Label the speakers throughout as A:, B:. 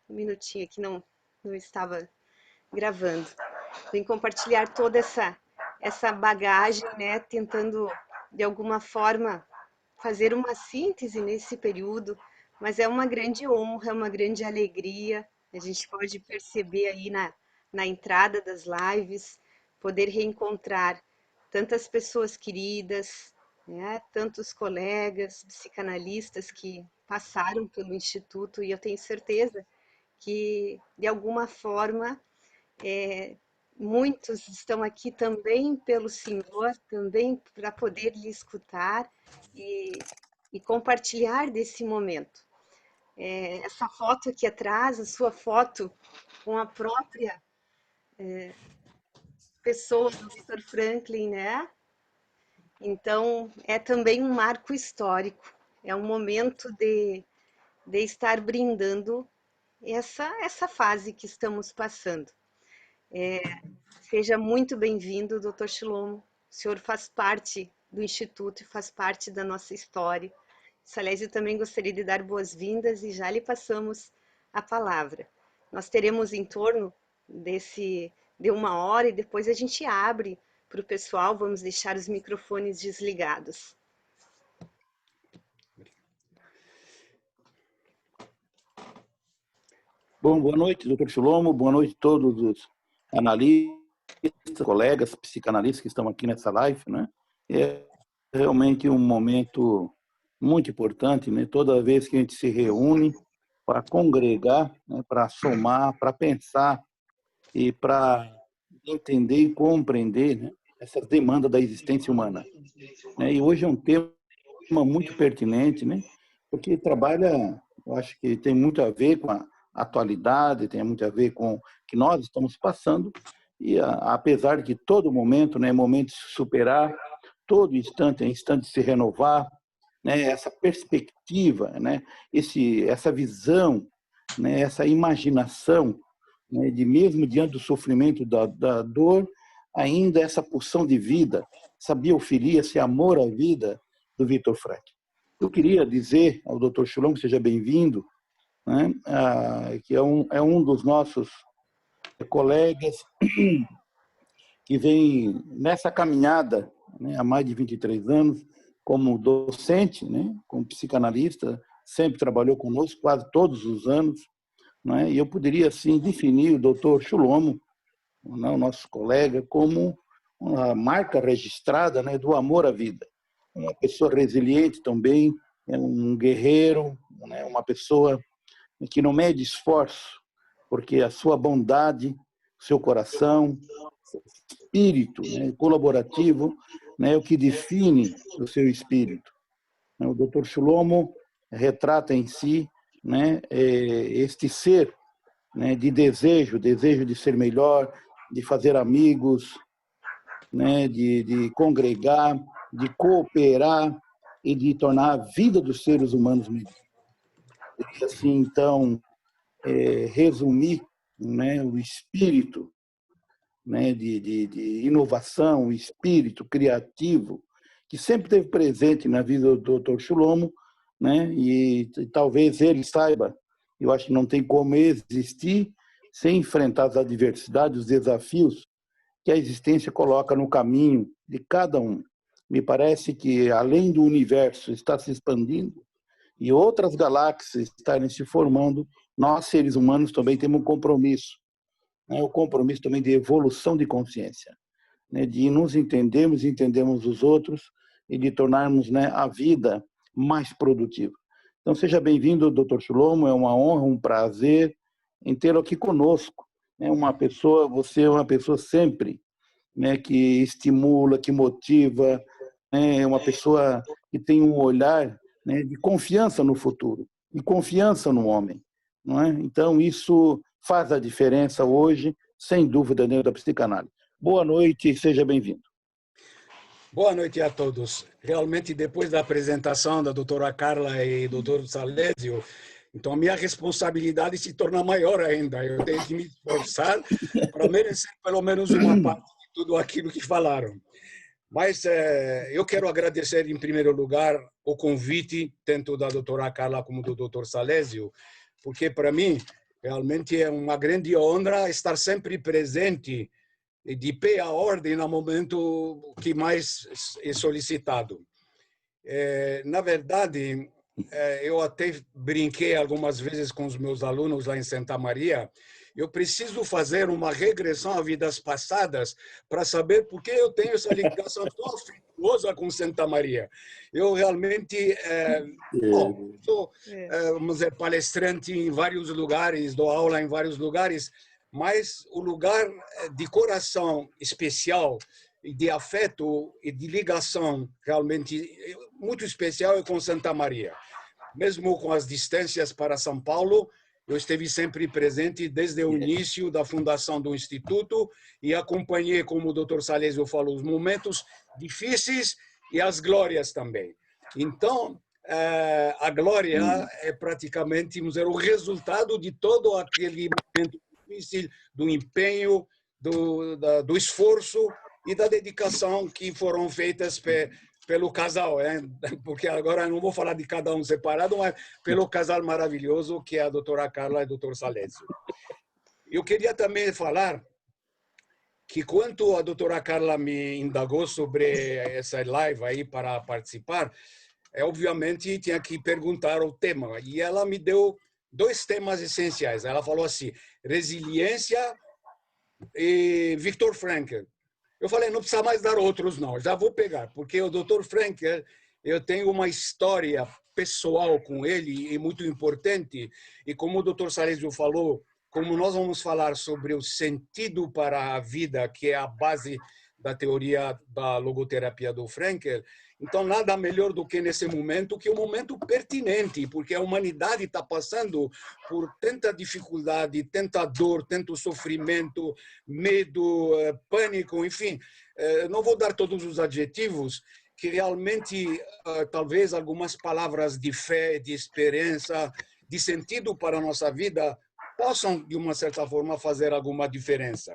A: Um minutinho aqui, não estava gravando. Vim compartilhar toda essa bagagem, né? Tentando, de alguma forma, fazer uma síntese nesse período, mas é uma grande honra, é uma grande alegria. A gente pode perceber aí na entrada das lives, poder reencontrar tantas pessoas queridas, né? Tantos colegas, psicanalistas que passaram pelo Instituto, e eu tenho certeza que, de alguma forma, muitos estão aqui também pelo Senhor, também para poder lhe escutar e, e compartilhar desse momento. Essa foto aqui atrás, a sua foto com a própria pessoa do Viktor Franklin, né? Então, é também um marco histórico, é um momento de estar brindando essa fase que estamos passando. Seja muito bem-vindo, Dr. Chilomo. O senhor faz parte do Instituto e faz parte da nossa história. Salésio, também gostaria de dar boas-vindas e já lhe passamos a palavra. Nós teremos em torno de 1 hora e depois a gente abre para o pessoal, vamos deixar os microfones desligados.
B: Bom, boa noite, doutor Chilomo, boa noite a todos os analistas, colegas, psicanalistas que estão aqui nessa live, né? É realmente um momento muito importante, né? Toda vez que a gente se reúne para congregar, né? Para somar, para pensar e para entender e compreender, né? Essas demandas da existência humana, né? E hoje é um tema muito pertinente, né? Porque trabalha, eu acho que tem muito a ver com a atualidade, tem muito a ver com o que nós estamos passando, e apesar de que todo momento, né, é momento de se superar, todo instante é instante de se renovar, né, essa perspectiva, né, essa visão, né, essa imaginação, né, de mesmo diante do sofrimento, da dor, ainda essa pulsão de vida, essa biofilia, esse amor à vida do Viktor Frankl. Eu queria dizer ao Dr. Chilomo, seja bem-vindo, né, que é um dos nossos colegas que vem nessa caminhada, né, há mais de 23 anos, como docente, né, como psicanalista, sempre trabalhou conosco quase todos os anos, né, e eu poderia, assim, definir o Dr. Chilomo, né, o nosso colega, como uma marca registrada, né, do amor à vida. Uma pessoa resiliente também, é um guerreiro, né, uma pessoa que não mede esforço, porque a sua bondade, seu coração, seu espírito, né, colaborativo, né, é o que define o seu espírito. O Dr. Chilomo retrata em si, né, este ser, né, de desejo de ser melhor, de fazer amigos, né, de congregar, de cooperar e de tornar a vida dos seres humanos melhor. E assim, então, resumir, né, o espírito, né, de inovação, o espírito criativo, que sempre esteve presente na vida do Dr. Chilomo, né, e talvez ele saiba, eu acho que não tem como existir sem enfrentar as adversidades, os desafios que a existência coloca no caminho de cada um. Me parece que, além do universo estar se expandindo e outras galáxias estarem se formando, nós, seres humanos, também temos um compromisso, né? O compromisso também de evolução de consciência, né? De nos entendermos os outros e de tornarmos, né, a vida mais produtiva. Então, seja bem-vindo, Dr. Chilomo, é uma honra, um prazer em tê-lo aqui conosco. Você é uma pessoa sempre, né, que estimula, que motiva, né, é uma pessoa que tem um olhar, né, de confiança no futuro e confiança no homem, não é? Então isso faz a diferença hoje, sem dúvida, dentro da psicanálise. Boa noite e seja bem-vindo.
C: Boa noite a todos. Realmente, depois da apresentação da doutora Carla e do doutor Salésio, então a minha responsabilidade se torna maior ainda. Eu tenho que me esforçar para merecer pelo menos uma parte de tudo aquilo que falaram. Mas eu quero agradecer, em primeiro lugar, o convite, tanto da doutora Carla como do doutor Salésio, porque, para mim, Realmente é uma grande honra estar sempre presente e de pé à ordem no momento que mais é solicitado. Na verdade, eu até brinquei algumas vezes com os meus alunos lá em Santa Maria. Eu preciso fazer uma regressão a vidas passadas para saber por que eu tenho essa ligação tão afetuosa com Santa Maria. Eu realmente sou, vamos dizer, palestrante em vários lugares, dou aula em vários lugares, mas o lugar de coração especial, de afeto e de ligação realmente muito especial é com Santa Maria. Mesmo com as distâncias para São Paulo, eu esteve sempre presente desde o início da fundação do Instituto e acompanhei, como o Dr. Salesio falou, os momentos difíceis e as glórias também. Então, a glória é praticamente, vamos dizer, o resultado de todo aquele momento difícil, do empenho, do esforço e da dedicação que foram feitas pelo casal, porque agora eu não vou falar de cada um separado, mas pelo casal maravilhoso que é a doutora Carla e o doutor Salesio. Eu queria também falar que quando a doutora Carla me indagou sobre essa live aí para participar, obviamente tinha que perguntar o tema, e ela me deu 2 temas essenciais. Ela falou assim, resiliência e Viktor Frankl. Eu falei, não precisa mais dar outros, não. Já vou pegar, porque o Dr. Frankl, eu tenho uma história pessoal com ele e muito importante. E como o Dr. Salesio falou, como nós vamos falar sobre o sentido para a vida, que é a base da teoria da logoterapia do Frankl, então nada melhor do que nesse momento, que é um momento pertinente, porque a humanidade está passando por tanta dificuldade, tanta dor, tanto sofrimento, medo, pânico, enfim. Não vou dar todos os adjetivos, que realmente, talvez algumas palavras de fé, de esperança, de sentido para a nossa vida, possam, de uma certa forma, fazer alguma diferença.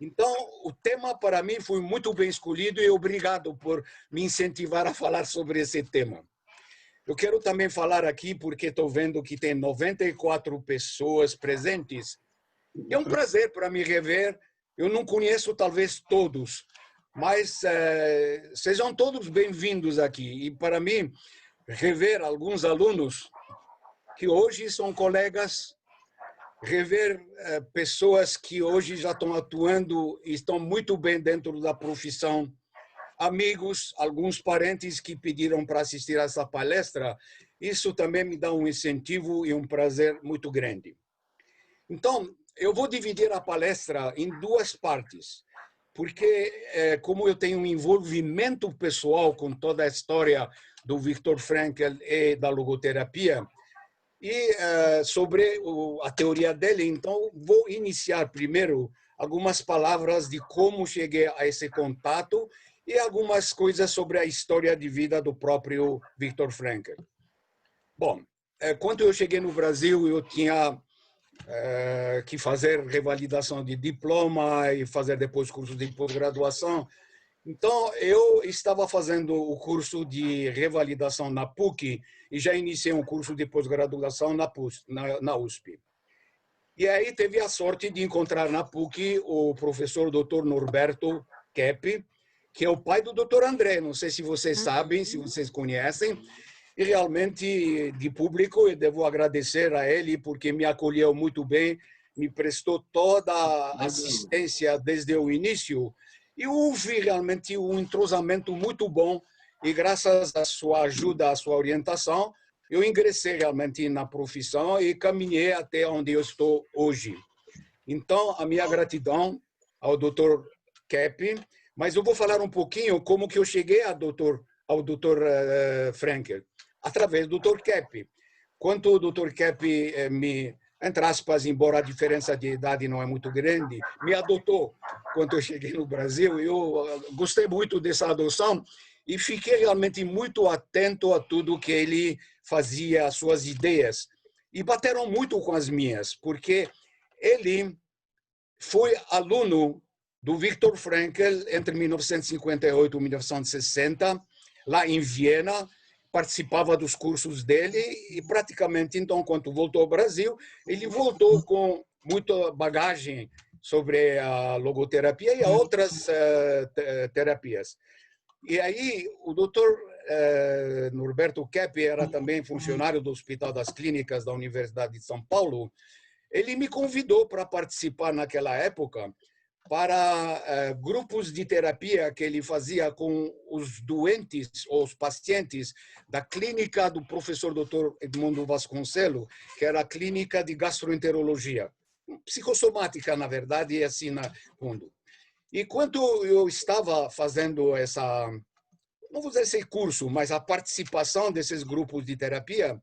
C: Então, o tema para mim foi muito bem escolhido e obrigado por me incentivar a falar sobre esse tema. Eu quero também falar aqui, porque estou vendo que tem 94 pessoas presentes. É um prazer para me rever. Eu não conheço talvez todos, mas sejam todos bem-vindos aqui. E para mim, rever alguns alunos que hoje são colegas, rever pessoas que hoje já estão atuando e estão muito bem dentro da profissão, amigos, alguns parentes que pediram para assistir a essa palestra, isso também me dá um incentivo e um prazer muito grande. Então, eu vou dividir a palestra em 2 partes, porque como eu tenho um envolvimento pessoal com toda a história do Viktor Frankl e da logoterapia, e sobre a teoria dele, então vou iniciar primeiro algumas palavras de como cheguei a esse contato e algumas coisas sobre a história de vida do próprio Viktor Frankl. Bom, quando eu cheguei no Brasil, eu tinha que fazer revalidação de diploma e fazer depois curso de pós-graduação. Então, eu estava fazendo o curso de revalidação na PUC e já iniciei um curso de pós-graduação na USP. E aí teve a sorte de encontrar na PUC o professor Dr. Norberto Kepp, que é o pai do Dr. André. Não sei se vocês sabem, se vocês conhecem. E realmente, de público, eu devo agradecer a ele, porque me acolheu muito bem, me prestou toda a assistência desde o início. E houve realmente um entrosamento muito bom e graças à sua ajuda, à sua orientação, eu ingressei realmente na profissão e caminhei até onde eu estou hoje. Então, a minha gratidão ao Dr. Kepp, mas eu vou falar um pouquinho como que eu cheguei ao Dr. Frankl, através do Dr. Kepp. Quando o Dr. Kepp me, entre aspas, embora a diferença de idade não é muito grande, me adotou quando eu cheguei no Brasil. Eu gostei muito dessa adoção e fiquei realmente muito atento a tudo que ele fazia, as suas ideias. E bateram muito com as minhas, porque ele foi aluno do Viktor Frankl entre 1958 e 1960, lá em Viena, participava dos cursos dele e praticamente, então, quando voltou ao Brasil, ele voltou com muita bagagem sobre a logoterapia e outras terapias. E aí o doutor Norberto Keppe era também funcionário do Hospital das Clínicas da Universidade de São Paulo. Ele me convidou para participar naquela época para grupos de terapia que ele fazia com os doentes ou os pacientes da clínica do professor Dr. Edmundo Vasconcelos, que era a clínica de gastroenterologia, psicossomática, na verdade, e assim na fundo. E quando eu estava fazendo essa, não vou dizer esse curso, mas a participação desses grupos de terapia,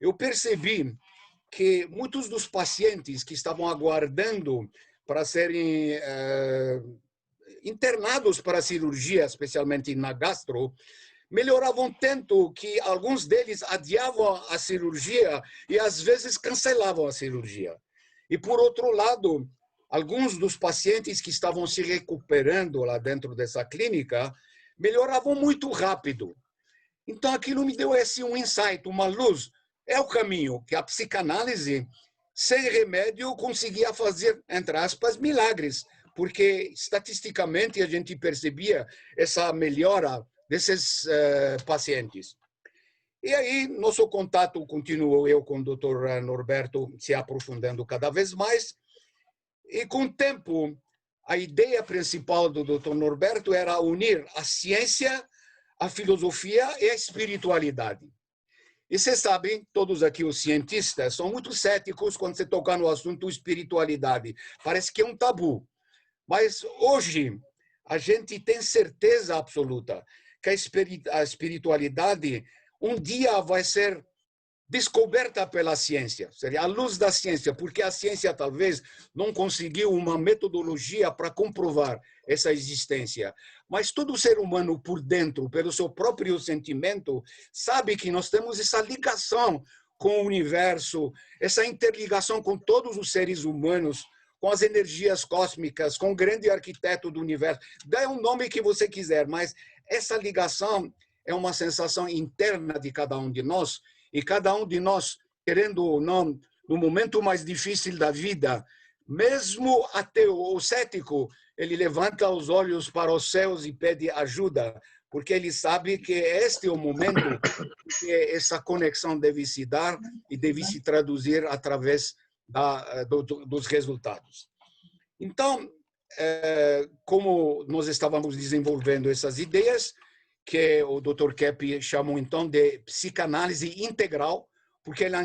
C: eu percebi que muitos dos pacientes que estavam aguardando para serem internados para cirurgia, especialmente na gastro, melhoravam tanto que alguns deles adiavam a cirurgia e às vezes cancelavam a cirurgia. E por outro lado, alguns dos pacientes que estavam se recuperando lá dentro dessa clínica melhoravam muito rápido. Então aquilo me deu assim um insight, uma luz. É o caminho que a psicanálise, sem remédio, conseguia fazer, entre aspas, milagres, porque estatisticamente a gente percebia essa melhora desses pacientes. E aí, nosso contato continuou, eu com o Dr. Norberto se aprofundando cada vez mais, e com o tempo, a ideia principal do Dr. Norberto era unir a ciência, a filosofia e a espiritualidade. E vocês sabem, todos aqui os cientistas são muito céticos quando se toca no assunto espiritualidade. Parece que é um tabu. Mas hoje a gente tem certeza absoluta que a espiritualidade um dia vai ser descoberta pela ciência, seria a luz da ciência, porque a ciência talvez não conseguiu uma metodologia para comprovar essa existência. Mas todo ser humano por dentro, pelo seu próprio sentimento, sabe que nós temos essa ligação com o universo, essa interligação com todos os seres humanos, com as energias cósmicas, com o grande arquiteto do universo. Dê um nome que você quiser, mas essa ligação é uma sensação interna de cada um de nós, e cada um de nós, querendo ou não, no momento mais difícil da vida, mesmo ateu ou cético, ele levanta os olhos para os céus e pede ajuda, porque ele sabe que este é o momento que essa conexão deve se dar e deve se traduzir através dos resultados. Então, como nós estávamos desenvolvendo essas ideias, que o Dr. Keppe chamou então de psicanálise integral, porque ela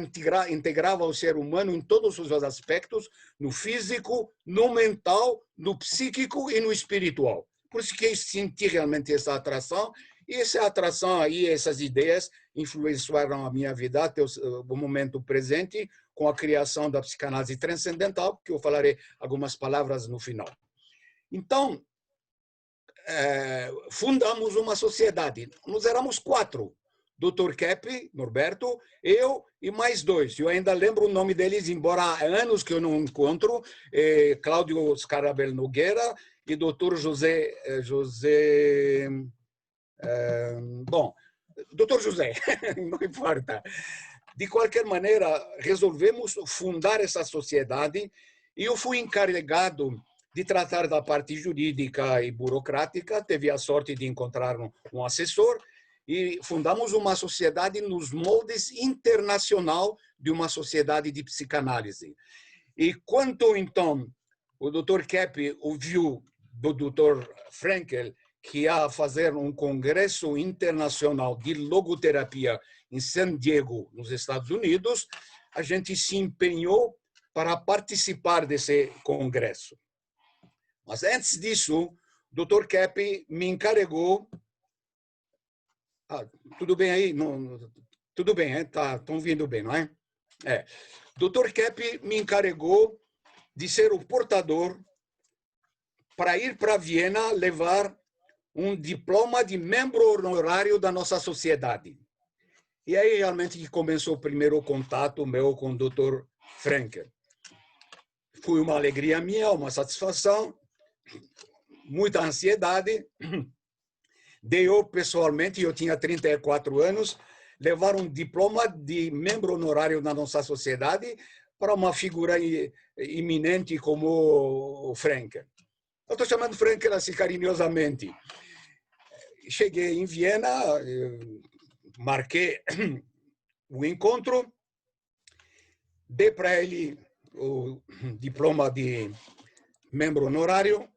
C: integrava o ser humano em todos os seus aspectos, no físico, no mental, no psíquico e no espiritual. Por isso que eu senti realmente essa atração, e essa atração aí, essas ideias, influenciaram a minha vida até o momento presente, com a criação da psicanálise transcendental, que eu falarei algumas palavras no final. Então, fundamos uma sociedade. Nós éramos 4. Dr. Keppe, Norberto, eu e mais 2. Eu ainda lembro o nome deles, embora há anos que eu não encontro. Cláudio Scarabel Nogueira e Dr. Bom, Dr. José, não importa. De qualquer maneira, resolvemos fundar essa sociedade e eu fui encarregado de tratar da parte jurídica e burocrática, teve a sorte de encontrar um assessor e fundamos uma sociedade nos moldes internacional de uma sociedade de psicanálise. E quando, então, o Dr. Keppe ouviu do Dr. Frankel que ia fazer um congresso internacional de logoterapia em San Diego, nos Estados Unidos, a gente se empenhou para participar desse congresso. Mas antes disso, o Dr. Keppe me encarregou... tudo bem aí? Não, tudo bem, estão vindo bem, não é? Dr. Keppe me encarregou de ser o portador para ir para Viena levar um diploma de membro honorário da nossa sociedade. E aí realmente que começou o primeiro contato meu com o Dr. Frankel. Foi uma alegria minha, uma satisfação, muita ansiedade. Eu, pessoalmente, eu tinha 34 anos, levar um diploma de membro honorário na nossa sociedade para uma figura iminente como o Frenkel. Eu estou chamando Frenkel assim carinhosamente. Cheguei em Viena, marquei o encontro, dei para ele o diploma de membro honorário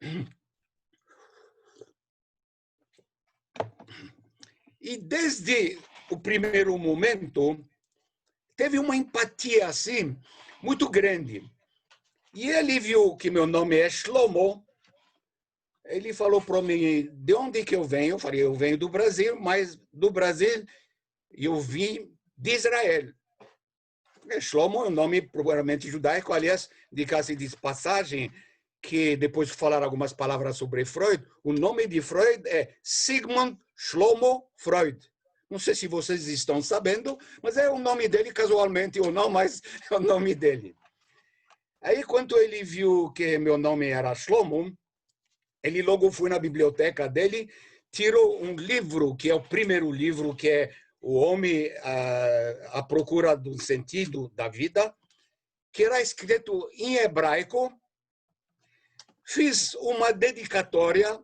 C: e desde o primeiro momento teve uma empatia assim muito grande. E ele viu que meu nome é Shlomo. Ele falou para mim de onde que eu venho. Eu falei, eu venho do Brasil, mas do Brasil eu vim de Israel. Shlomo é um nome provavelmente judaico, aliás, diga-se de passagem, que depois de falar algumas palavras sobre Freud, o nome de Freud é Sigmund Shlomo Freud. Não sei se vocês estão sabendo, mas é o nome dele, casualmente ou não, mas é o nome dele. Aí, quando ele viu que meu nome era Shlomo, ele logo foi na biblioteca dele, tirou um livro, que é o primeiro livro, que é O Homem à Procura do Sentido da Vida, que era escrito em hebraico. Fiz uma dedicatória,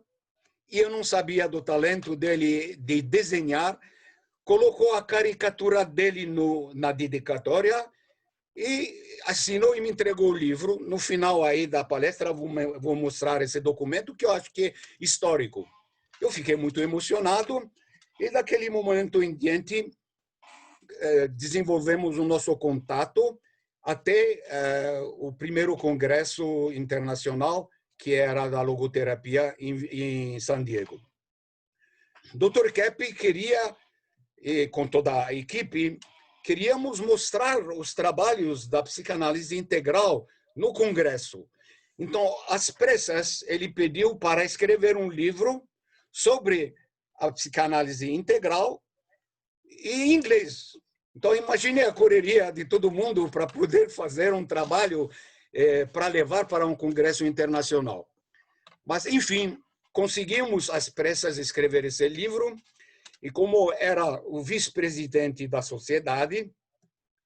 C: e eu não sabia do talento dele de desenhar, colocou a caricatura dele na dedicatória e assinou e me entregou o livro. No final aí da palestra vou mostrar esse documento que eu acho que é histórico. Eu fiquei muito emocionado e daquele momento em diante desenvolvemos o nosso contato até o primeiro congresso internacional que era da logoterapia em San Diego. Dr. Keppe queria, e com toda a equipe, queríamos mostrar os trabalhos da psicanálise integral no congresso. Então, às pressas, ele pediu para escrever um livro sobre a psicanálise integral em inglês. Então, imagine a correria de todo mundo para poder fazer um trabalho para levar para um congresso internacional. Mas, enfim, conseguimos às pressas escrever esse livro. E como era o vice-presidente da sociedade,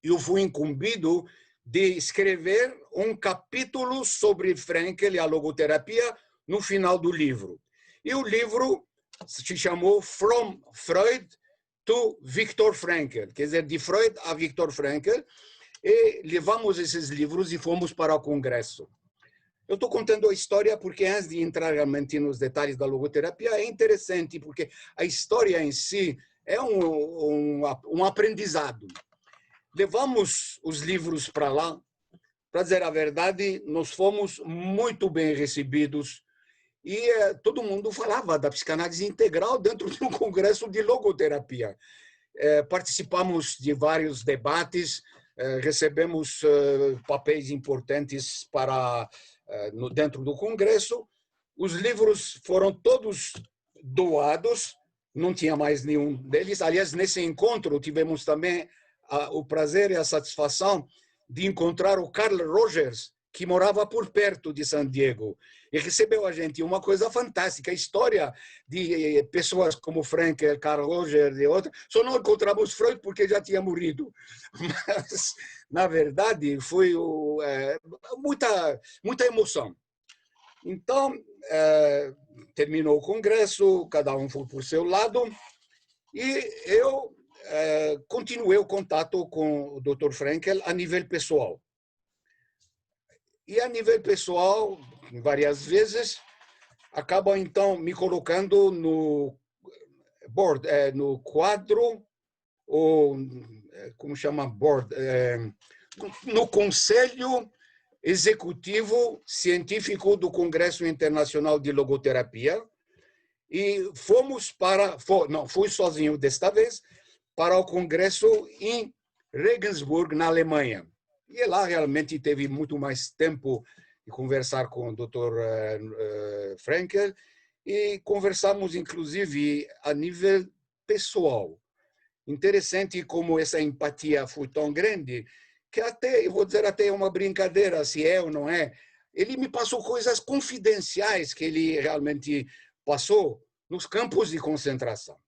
C: eu fui incumbido de escrever um capítulo sobre Frenkel e a logoterapia no final do livro. E o livro se chamou From Freud to Viktor Frankl, quer dizer, de Freud a Viktor Frankl, e levamos esses livros e fomos para o congresso. Eu estou contando a história porque, antes de entrar realmente nos detalhes da logoterapia, é interessante, porque a história em si é um aprendizado. Levamos os livros para lá, para dizer a verdade, nós fomos muito bem recebidos e todo mundo falava da psicanálise integral dentro de um congresso de logoterapia. Participamos de vários debates, recebemos papéis importantes para dentro do congresso. Os livros foram todos doados, não tinha mais nenhum deles. Aliás, nesse encontro tivemos também o prazer e a satisfação de encontrar o Carl Rogers, que morava por perto de San Diego, e recebeu a gente. Uma coisa fantástica, a história de pessoas como Frenkel, Carl Rogers e outros. Só não encontramos Freud porque já tinha morrido. Mas, na verdade, foi muita emoção. Então, terminou o congresso, cada um foi por seu lado, e eu continuei o contato com o Dr. Frenkel a nível pessoal. E a nível pessoal, várias vezes, acabam então me colocando no board, no quadro, ou como chama board, no conselho executivo científico do Congresso Internacional de Logoterapia, e fomos não fui sozinho desta vez, para o congresso em Regensburg, na Alemanha. E lá realmente teve muito mais tempo de conversar com o Dr. Frenkel, e conversamos, inclusive, a nível pessoal. Interessante como essa empatia foi tão grande, que até, eu vou dizer até uma brincadeira, se é ou não é, ele me passou coisas confidenciais que ele realmente passou nos campos de concentração.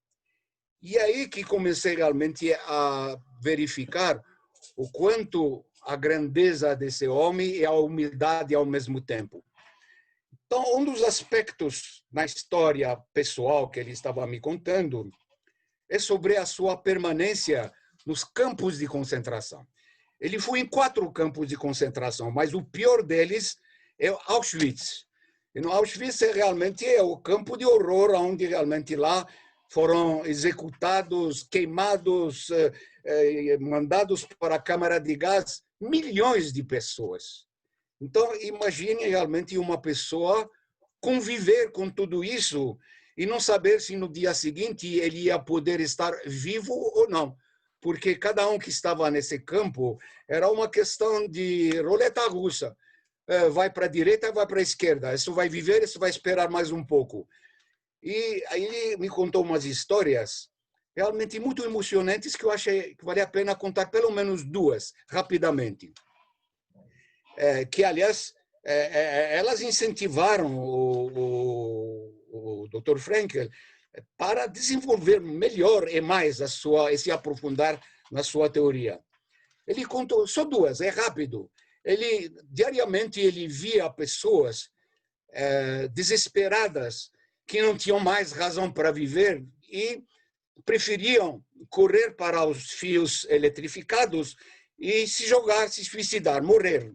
C: E aí que comecei realmente a verificar o quanto a grandeza desse homem e a humildade ao mesmo tempo. Então, um dos aspectos na história pessoal que ele estava me contando é sobre a sua permanência nos campos de concentração. Ele foi em 4 campos de concentração, mas o pior deles é Auschwitz. E no Auschwitz realmente é o campo de horror, onde realmente lá foram executados, queimados, mandados para a câmara de gás milhões de pessoas. Então, imagine realmente uma pessoa conviver com tudo isso e não saber se no dia seguinte ele ia poder estar vivo ou não. Porque cada um que estava nesse campo era uma questão de roleta russa. Vai para a direita, vai para a esquerda. Isso vai viver, isso vai esperar mais um pouco. E aí ele me contou umas histórias realmente muito emocionantes que eu achei que vale a pena contar pelo menos 2, rapidamente. Que, aliás, elas incentivaram o Dr. Frankl para desenvolver melhor e mais esse aprofundar na sua teoria. Ele contou só 2, é rápido. Diariamente ele via pessoas desesperadas que não tinham mais razão para viver e preferiam correr para os fios eletrificados e se jogar, se suicidar, morrer,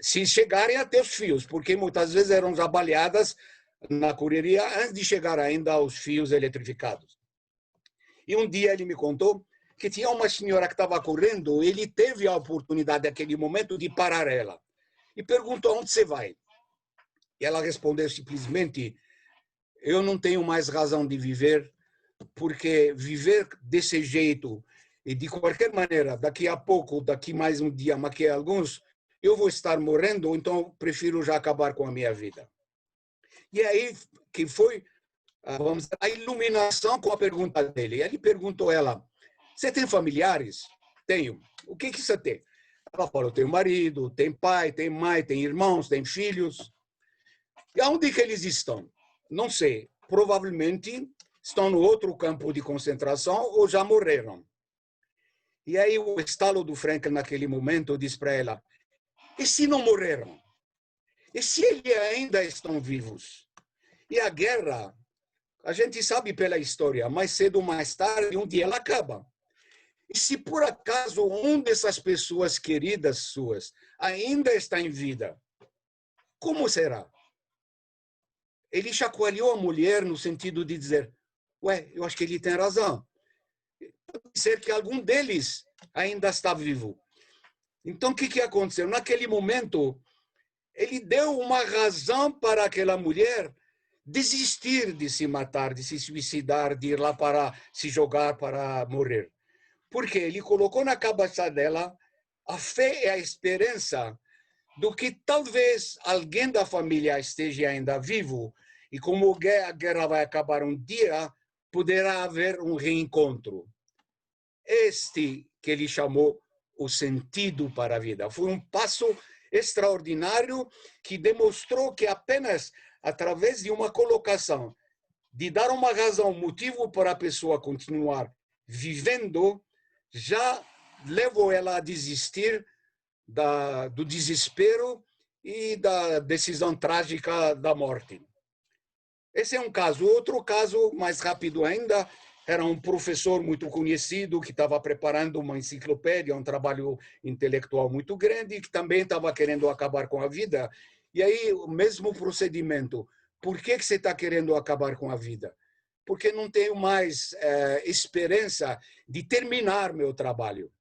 C: se chegarem até os fios, porque muitas vezes eram já baleadas na correria antes de chegar ainda aos fios eletrificados. E um dia ele me contou que tinha uma senhora que estava correndo, ele teve a oportunidade naquele momento de parar ela e perguntou: onde você vai? E ela respondeu simplesmente: eu não tenho mais razão de viver, porque viver desse jeito e de qualquer maneira, daqui a pouco, daqui mais um dia, daqui a alguns, eu vou estar morrendo, então prefiro já acabar com a minha vida. E aí que foi, vamos dizer, a iluminação com a pergunta dele. Ele perguntou a ela: você tem familiares? Tenho. O que você tem? Ela falou: eu tenho marido, tem pai, tem mãe, tem irmãos, tem filhos. E aonde que eles estão? Não sei. Provavelmente estão no outro campo de concentração ou já morreram. E aí o estalo do Frankl naquele momento diz para ela: e se não morreram? E se eles ainda estão vivos? E a guerra, a gente sabe pela história, mais cedo ou mais tarde, um dia ela acaba. E se por acaso uma dessas pessoas queridas suas ainda está em vida, como será? Ele chacoalhou a mulher no sentido de dizer: ué, eu acho que ele tem razão. Pode ser que algum deles ainda está vivo. Então, o que aconteceu? Naquele momento, ele deu uma razão para aquela mulher desistir de se matar, de se suicidar, de ir lá para se jogar, para morrer. Porque ele colocou na cabeça dela a fé e a esperança do que talvez alguém da família esteja ainda vivo e como a guerra vai acabar um dia, poderá haver um reencontro. Este que ele chamou o sentido para a vida. Foi um passo extraordinário que demonstrou que apenas através de uma colocação, de dar uma razão, um motivo para a pessoa continuar vivendo, já levou ela a desistir do desespero e da decisão trágica da morte. Esse é um caso. Outro caso, mais rápido ainda, era um professor muito conhecido que estava preparando uma enciclopédia, um trabalho intelectual muito grande, que também estava querendo acabar com a vida. E aí, o mesmo procedimento. Por que você está querendo acabar com a vida? Porque não tenho mais esperança de terminar meu trabalho.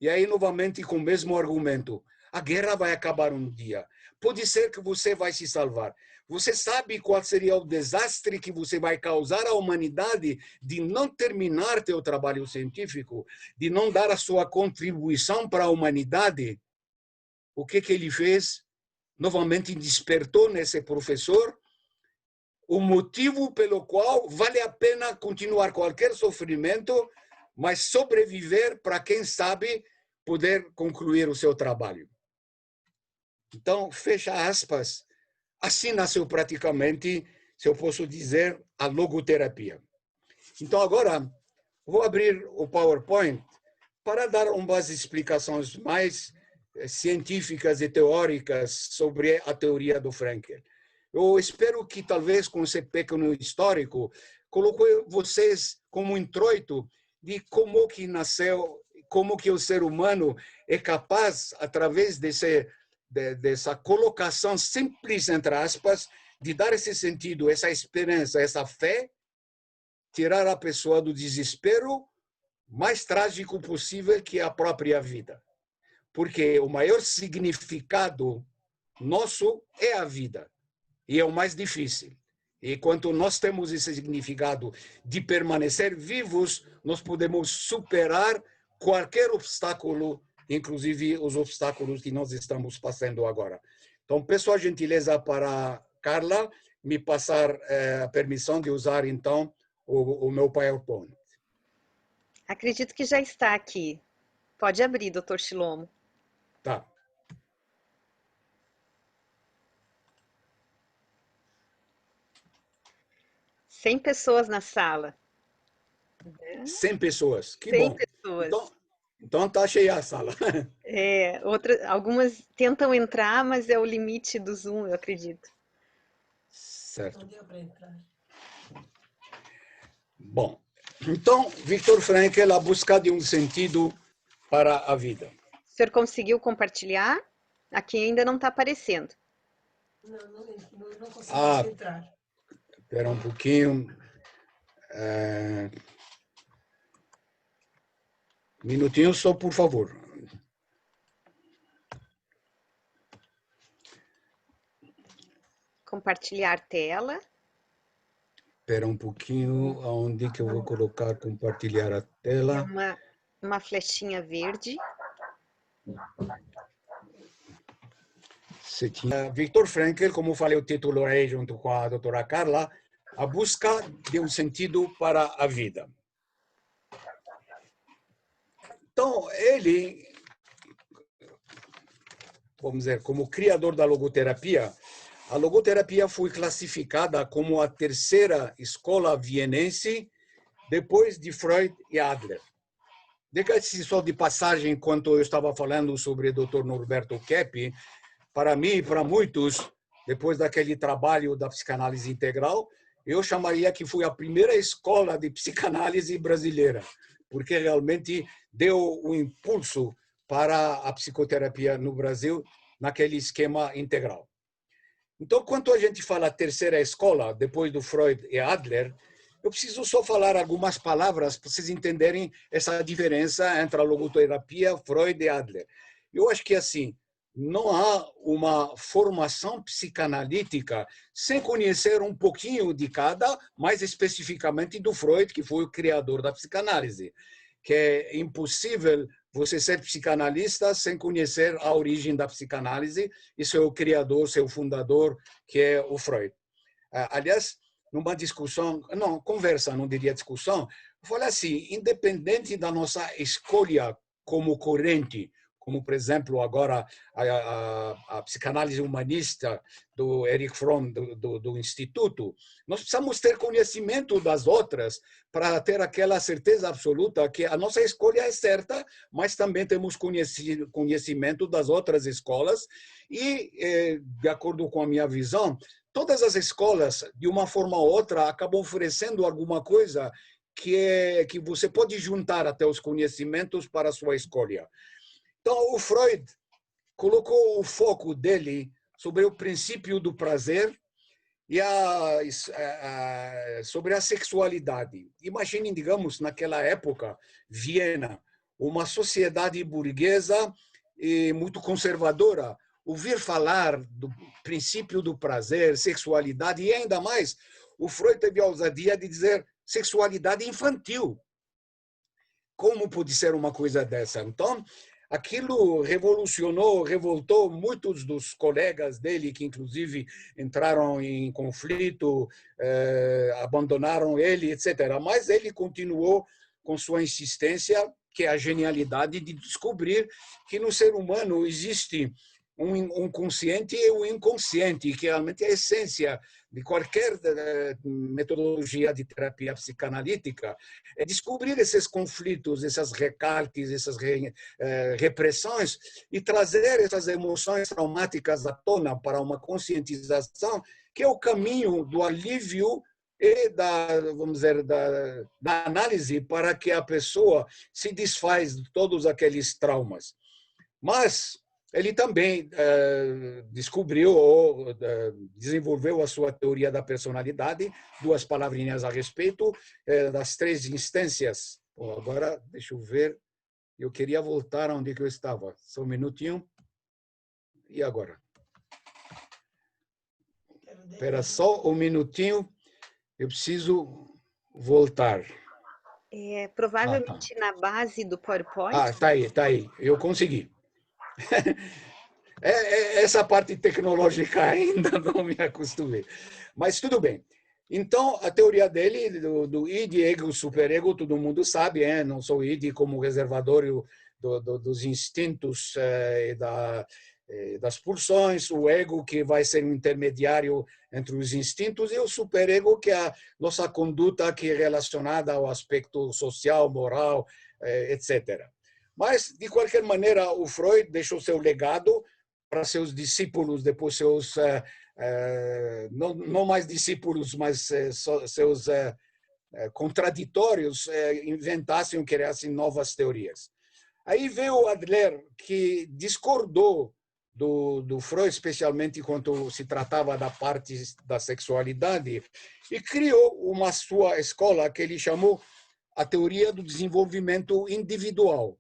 C: E aí, novamente, com o mesmo argumento. A guerra vai acabar um dia. Pode ser que você vai se salvar. Você sabe qual seria o desastre que você vai causar à humanidade de não terminar teu trabalho científico, de não dar a sua contribuição para a humanidade? O que ele fez? Novamente despertou nesse professor o motivo pelo qual vale a pena continuar qualquer sofrimento, mas sobreviver para, quem sabe, poder concluir o seu trabalho. Então, fecha aspas, assim nasceu praticamente, se eu posso dizer, a logoterapia. Então, agora, vou abrir o PowerPoint para dar umas explicações mais científicas e teóricas sobre a teoria do Frankl. Eu espero que, talvez, com esse pequeno histórico, coloque vocês como introito de como que nasceu, como que o ser humano é capaz, através dessa colocação simples, entre aspas, de dar esse sentido, essa esperança, essa fé, tirar a pessoa do desespero mais trágico possível, que é a própria vida. Porque o maior significado nosso é a vida, e é o mais difícil. E quando nós temos esse significado de permanecer vivos, nós podemos superar qualquer obstáculo, inclusive os obstáculos que nós estamos passando agora. Então, peço a gentileza para Carla me passar a permissão de usar, então, o meu PowerPoint.
A: Acredito que já está aqui. Pode abrir, doutor Chilomo.
C: Tá.
A: Cem pessoas na sala.
C: 100 pessoas. Que
A: 100
C: bom.
A: pessoas.
C: Então tá cheia a sala.
A: Algumas tentam entrar, mas é o limite do Zoom, eu acredito.
C: Certo. Não deu para entrar. Bom, então, Viktor Frankl, a busca de um sentido para a vida.
A: O senhor conseguiu compartilhar? Aqui ainda não está aparecendo.
D: Não conseguimos entrar.
C: Espera um pouquinho. Minutinho só, por favor.
A: Compartilhar tela.
C: Espera um pouquinho, aonde que eu vou colocar compartilhar a tela?
A: É uma flechinha verde.
C: Viktor Frankl, como falei o título aí junto com a doutora Carla, a busca de um sentido para a vida. Então, ele, vamos dizer, como criador da logoterapia, a logoterapia foi classificada como a terceira escola vienense depois de Freud e Adler. Diga-se só de passagem, enquanto eu estava falando sobre o Dr. Norberto Keppe, para mim e para muitos, depois daquele trabalho da psicanálise integral, eu chamaria que foi a primeira escola de psicanálise brasileira, porque realmente deu um impulso para a psicoterapia no Brasil, naquele esquema integral. Então, quando a gente fala terceira escola, depois do Freud e Adler, eu preciso só falar algumas palavras para vocês entenderem essa diferença entre a logoterapia, Freud e Adler. Eu acho que, assim, não há uma formação psicanalítica sem conhecer um pouquinho de cada, mais especificamente do Freud, que foi o criador da psicanálise, que é impossível você ser psicanalista sem conhecer a origem da psicanálise e seu criador, seu fundador, que é o Freud. Aliás, numa discussão, não, conversa, não diria discussão, eu falei assim, independente da nossa escolha como corrente, como, por exemplo, agora a psicanálise humanista do Erich Fromm, do Instituto, nós precisamos ter conhecimento das outras para ter aquela certeza absoluta que a nossa escolha é certa, mas também temos conhecimento das outras escolas e, de acordo com a minha visão, todas as escolas, de uma forma ou outra, acabam oferecendo alguma coisa que você pode juntar até os conhecimentos para a sua escolha. Então, o Freud colocou o foco dele sobre o princípio do prazer e sobre a sexualidade. Imaginem, digamos, naquela época, Viena, uma sociedade burguesa e muito conservadora. Ouvir falar do princípio do prazer, sexualidade, e ainda mais, o Freud teve a ousadia de dizer sexualidade infantil. Como pode ser uma coisa dessa? Então, aquilo revolucionou, revoltou muitos dos colegas dele, que inclusive entraram em conflito, abandonaram ele, etc. Mas ele continuou com sua insistência, que é a genialidade de descobrir que no ser humano existe um consciente e o inconsciente, que realmente é a essência de qualquer metodologia de terapia psicanalítica, é descobrir esses conflitos, esses recalques, essas repressões e trazer essas emoções traumáticas à tona para uma conscientização, que é o caminho do alívio e vamos dizer, da análise para que a pessoa se desfaz de todos aqueles traumas. Mas ele também descobriu ou desenvolveu a sua teoria da personalidade, 2 palavrinhas a respeito das 3 instâncias. Bom, agora, deixa eu ver, eu queria voltar onde que eu estava. Só um minutinho. E agora? Espera só um minutinho, eu preciso voltar.
A: Provavelmente na base do PowerPoint.
C: Tá aí, eu consegui. Essa parte tecnológica ainda não me acostumei. Mas tudo bem. Então, a teoria dele, do id, ego, superego, todo mundo sabe, não sou id como reservatório dos instintos e das pulsões, o ego que vai ser um intermediário entre os instintos e o superego que é a nossa conduta que é relacionada ao aspecto social, moral, etc. Mas, de qualquer maneira, o Freud deixou seu legado para seus discípulos, depois seus, não mais discípulos, mas seus contraditórios, inventassem ou criassem novas teorias. Aí veio o Adler, que discordou do Freud, especialmente quando se tratava da parte da sexualidade, e criou uma sua escola que ele chamou a teoria do desenvolvimento individual.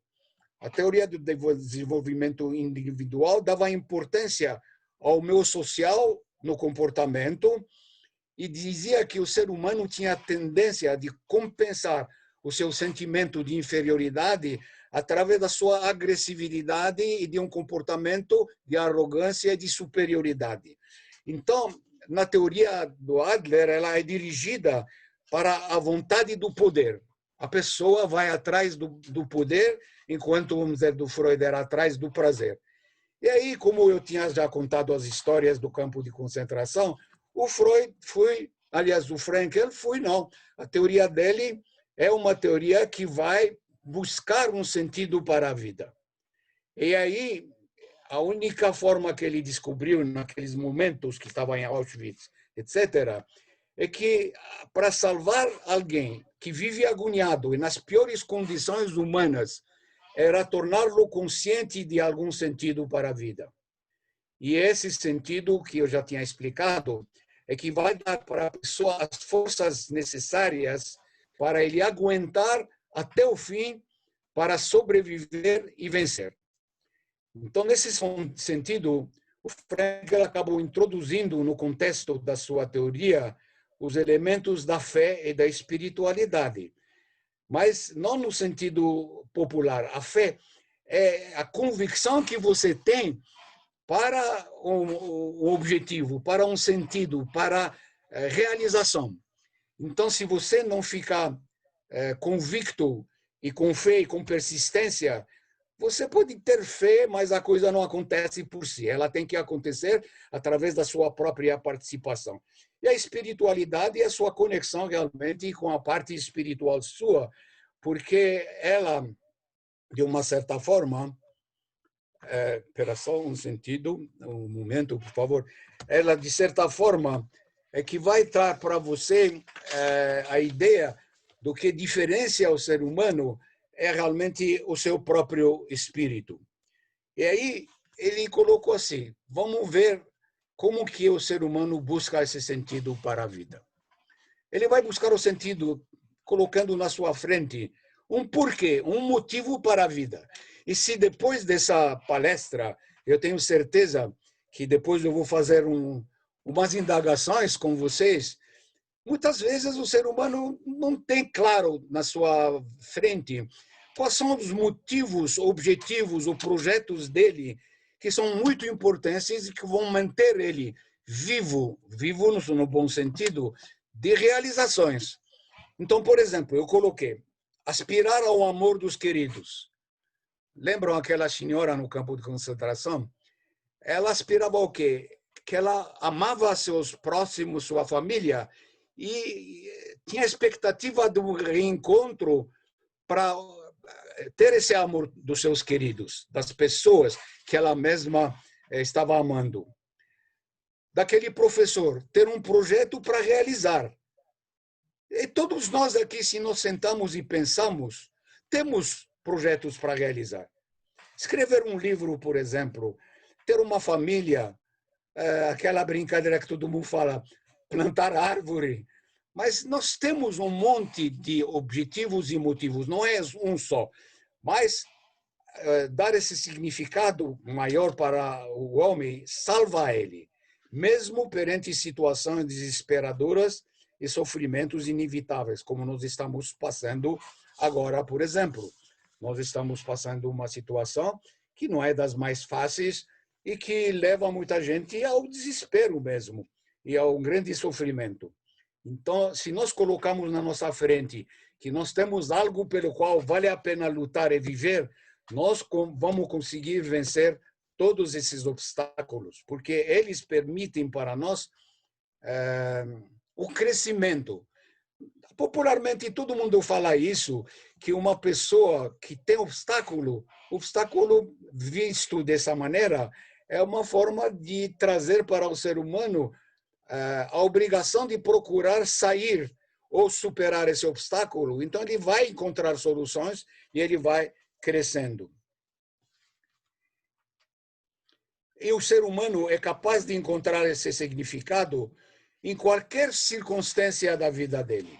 C: A teoria do desenvolvimento individual dava importância ao meio social no comportamento e dizia que o ser humano tinha a tendência de compensar o seu sentimento de inferioridade através da sua agressividade e de um comportamento de arrogância e de superioridade. Então, na teoria do Adler, ela é dirigida para a vontade do poder. A pessoa vai atrás do poder, enquanto, vamos dizer, do Freud era atrás do prazer. E aí, como eu tinha já contado as histórias do campo de concentração, o Freud foi, aliás, o Frankl foi, não. A teoria dele é uma teoria que vai buscar um sentido para a vida. E aí, a única forma que ele descobriu naqueles momentos que estava em Auschwitz, etc., é que para salvar alguém que vive agoniado e nas piores condições humanas, era torná-lo consciente de algum sentido para a vida. E esse sentido que eu já tinha explicado é que vai dar para a pessoa as forças necessárias para ele aguentar até o fim, para sobreviver e vencer. Então, nesse sentido, o Frankl acabou introduzindo no contexto da sua teoria os elementos da fé e da espiritualidade, mas não no sentido popular. A fé é a convicção que você tem para um objetivo, para um sentido, para realização. Então, se você não ficar convicto e com fé e com persistência, você pode ter fé, mas a coisa não acontece por si. Ela tem que acontecer através da sua própria participação. E a espiritualidade é a sua conexão realmente com a parte espiritual sua, porque ela, de uma certa forma, espera só um momento, por favor, ela, de certa forma, é que vai dar para você a ideia do que diferencia o ser humano é realmente o seu próprio espírito. E aí ele colocou assim, vamos ver como que o ser humano busca esse sentido para a vida. Ele vai buscar o sentido colocando na sua frente um porquê, um motivo para a vida. E se depois dessa palestra, eu tenho certeza que depois eu vou fazer umas indagações com vocês, muitas vezes o ser humano não tem claro na sua frente quais são os motivos, objetivos ou projetos dele que são muito importantes e que vão manter ele vivo no bom sentido, de realizações. Então, por exemplo, eu coloquei aspirar ao amor dos queridos. Lembram aquela senhora no campo de concentração? ela aspirava ao quê? Que ela amava seus próximos, sua família, e tinha a expectativa de um reencontro para ter esse amor dos seus queridos, das pessoas que ela mesma estava amando. Daquele professor, ter um projeto para realizar. E todos nós aqui, se nós sentamos e pensamos, temos projetos para realizar. Escrever um livro, por exemplo, ter uma família, aquela brincadeira que todo mundo fala, plantar árvore. Mas nós temos um monte de objetivos e motivos, não é um só. Mas dar esse significado maior para o homem salva ele, mesmo perante situações desesperadoras e sofrimentos inevitáveis, como nós estamos passando agora, por exemplo. Nós estamos passando uma situação que não é das mais fáceis e que leva muita gente ao desespero mesmo e a um grande sofrimento. Então, se nós colocamos na nossa frente que nós temos algo pelo qual vale a pena lutar e viver, nós vamos conseguir vencer todos esses obstáculos, porque eles permitem para nós o crescimento. Popularmente, todo mundo fala isso, que uma pessoa que tem obstáculo visto dessa maneira, é uma forma de trazer para o ser humano a obrigação de procurar sair ou superar esse obstáculo. Então, ele vai encontrar soluções e ele vai crescendo. E o ser humano é capaz de encontrar esse significado em qualquer circunstância da vida dele.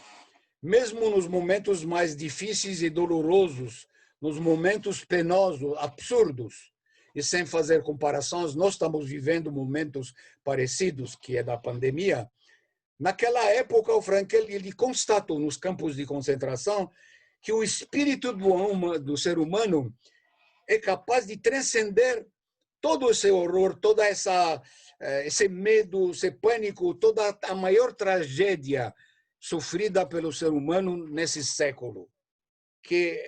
C: Mesmo nos momentos mais difíceis e dolorosos, nos momentos penosos, absurdos, e sem fazer comparações, nós estamos vivendo momentos parecidos, que é da pandemia. Naquela época, o Frankl ele constatou nos campos de concentração que o espírito do ser humano é capaz de transcender todo esse horror, toda esse medo, esse pânico, toda a maior tragédia sofrida pelo ser humano nesse século, que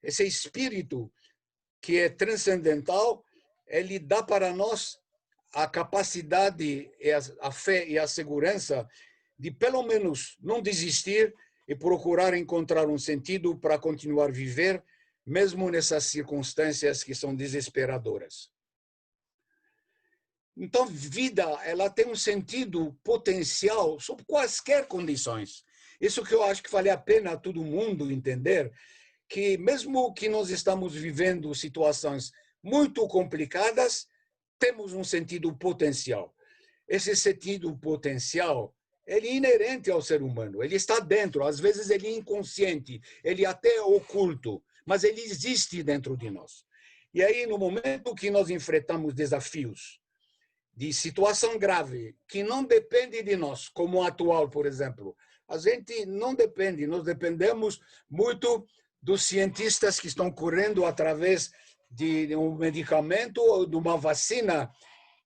C: esse espírito que é transcendental, ele dá para nós a capacidade, a fé e a segurança de, pelo menos, não desistir e procurar encontrar um sentido para continuar a viver, mesmo nessas circunstâncias que são desesperadoras. Então, vida, ela tem um sentido potencial sob quaisquer condições. Isso que eu acho que vale a pena todo mundo entender, que mesmo que nós estamos vivendo situações muito complicadas, temos um sentido potencial. Esse sentido potencial, ele é inerente ao ser humano, ele está dentro, às vezes ele é inconsciente, ele até é oculto, mas ele existe dentro de nós. E aí, no momento que nós enfrentamos desafios de situação grave, que não depende de nós, como o atual, por exemplo, a gente não depende, nós dependemos muito dos cientistas que estão correndo através de um medicamento ou de uma vacina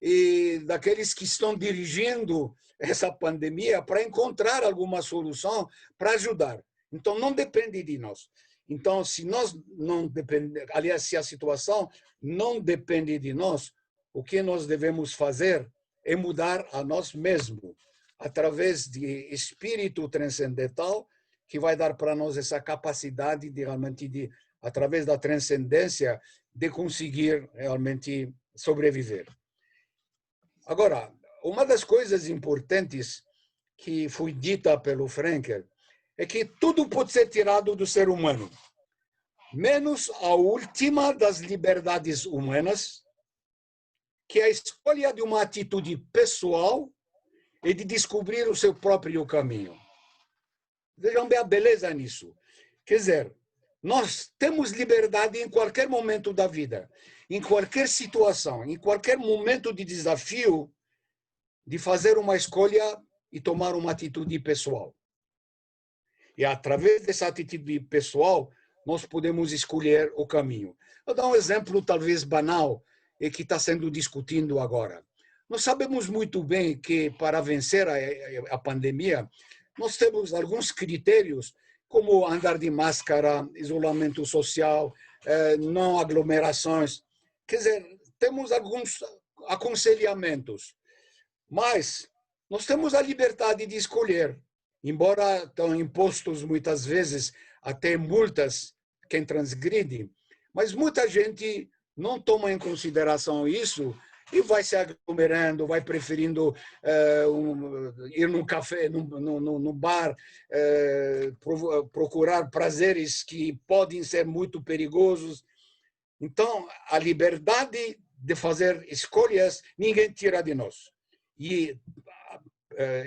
C: e daqueles que estão dirigindo essa pandemia para encontrar alguma solução para ajudar. Então, não depende de nós. Então, se nós não depende, aliás, se a situação não depende de nós, o que nós devemos fazer é mudar a nós mesmos, através de espírito transcendental, que vai dar para nós essa capacidade de realmente, através da transcendência, de conseguir realmente sobreviver. Agora, uma das coisas importantes que foi dita pelo Frankl é que tudo pode ser tirado do ser humano, menos a última das liberdades humanas, que é a escolha de uma atitude pessoal e de descobrir o seu próprio caminho. Vejam bem a beleza nisso. Quer dizer, nós temos liberdade em qualquer momento da vida, em qualquer situação, em qualquer momento de desafio, de fazer uma escolha e tomar uma atitude pessoal. E através dessa atitude pessoal, nós podemos escolher o caminho. Vou dar um exemplo talvez banal e que está sendo discutido agora. Nós sabemos muito bem que para vencer a pandemia, nós temos alguns critérios, como andar de máscara, isolamento social, não aglomerações. Quer dizer, temos alguns aconselhamentos, mas nós temos a liberdade de escolher, embora estão impostos muitas vezes até multas quem transgride, mas muita gente não toma em consideração isso e vai se aglomerando, vai preferindo ir num café, num bar, procurar prazeres que podem ser muito perigosos. Então, a liberdade de fazer escolhas, ninguém tira de nós. E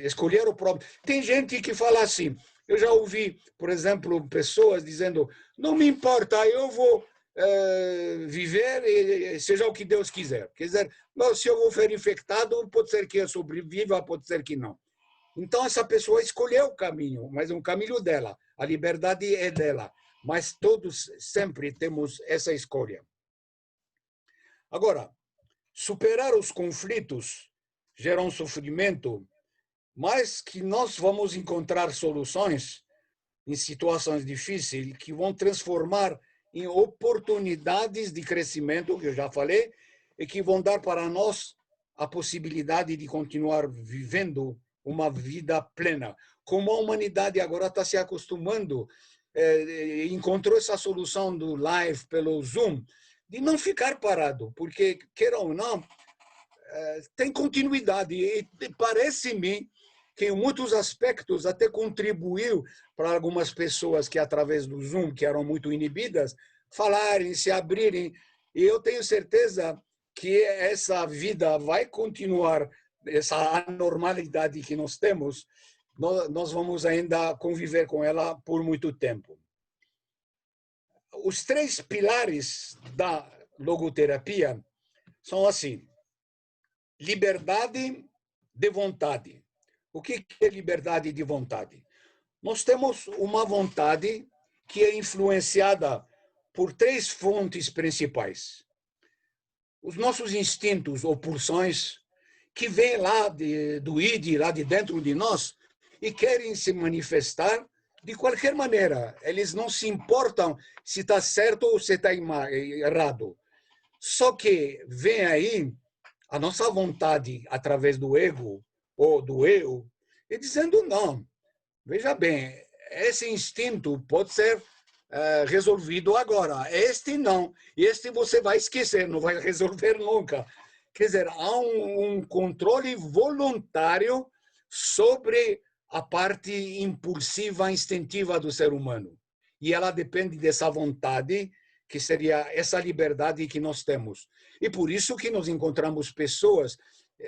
C: escolher o próprio... Tem gente que fala assim, eu já ouvi, por exemplo, pessoas dizendo, não me importa, eu vou viver e seja o que Deus quiser. Quer dizer, se eu vou ser infectado, pode ser que eu sobreviva, pode ser que não. Então, essa pessoa escolheu o caminho, mas é um caminho dela. A liberdade é dela. Mas todos sempre temos essa escolha. Agora, superar os conflitos gera um sofrimento, mas que nós vamos encontrar soluções em situações difíceis que vão transformar em oportunidades de crescimento, que eu já falei, e que vão dar para nós a possibilidade de continuar vivendo uma vida plena. Como a humanidade agora está se acostumando, encontrou essa solução do live pelo Zoom, de não ficar parado, porque, queiram ou não, tem continuidade. E parece-me que, em muitos aspectos, até contribuiu para algumas pessoas que, através do Zoom, que eram muito inibidas, falarem, se abrirem. E eu tenho certeza que essa vida vai continuar, essa anormalidade que nós temos, nós vamos ainda conviver com ela por muito tempo. Os 3 pilares da logoterapia são assim: liberdade de vontade. O que é liberdade de vontade? Nós temos uma vontade que é influenciada por 3 fontes principais. Os nossos instintos ou pulsões, que vêm lá do id, lá de dentro de nós, e querem se manifestar de qualquer maneira. Eles não se importam se está certo ou se está errado. Só que vem aí a nossa vontade, através do ego ou do eu, e dizendo não. Veja bem, esse instinto pode ser resolvido agora. Este não. Este você vai esquecer, não vai resolver nunca. Quer dizer, há um controle voluntário sobre a parte impulsiva, instintiva do ser humano. E ela depende dessa vontade, que seria essa liberdade que nós temos. E por isso que nós encontramos pessoas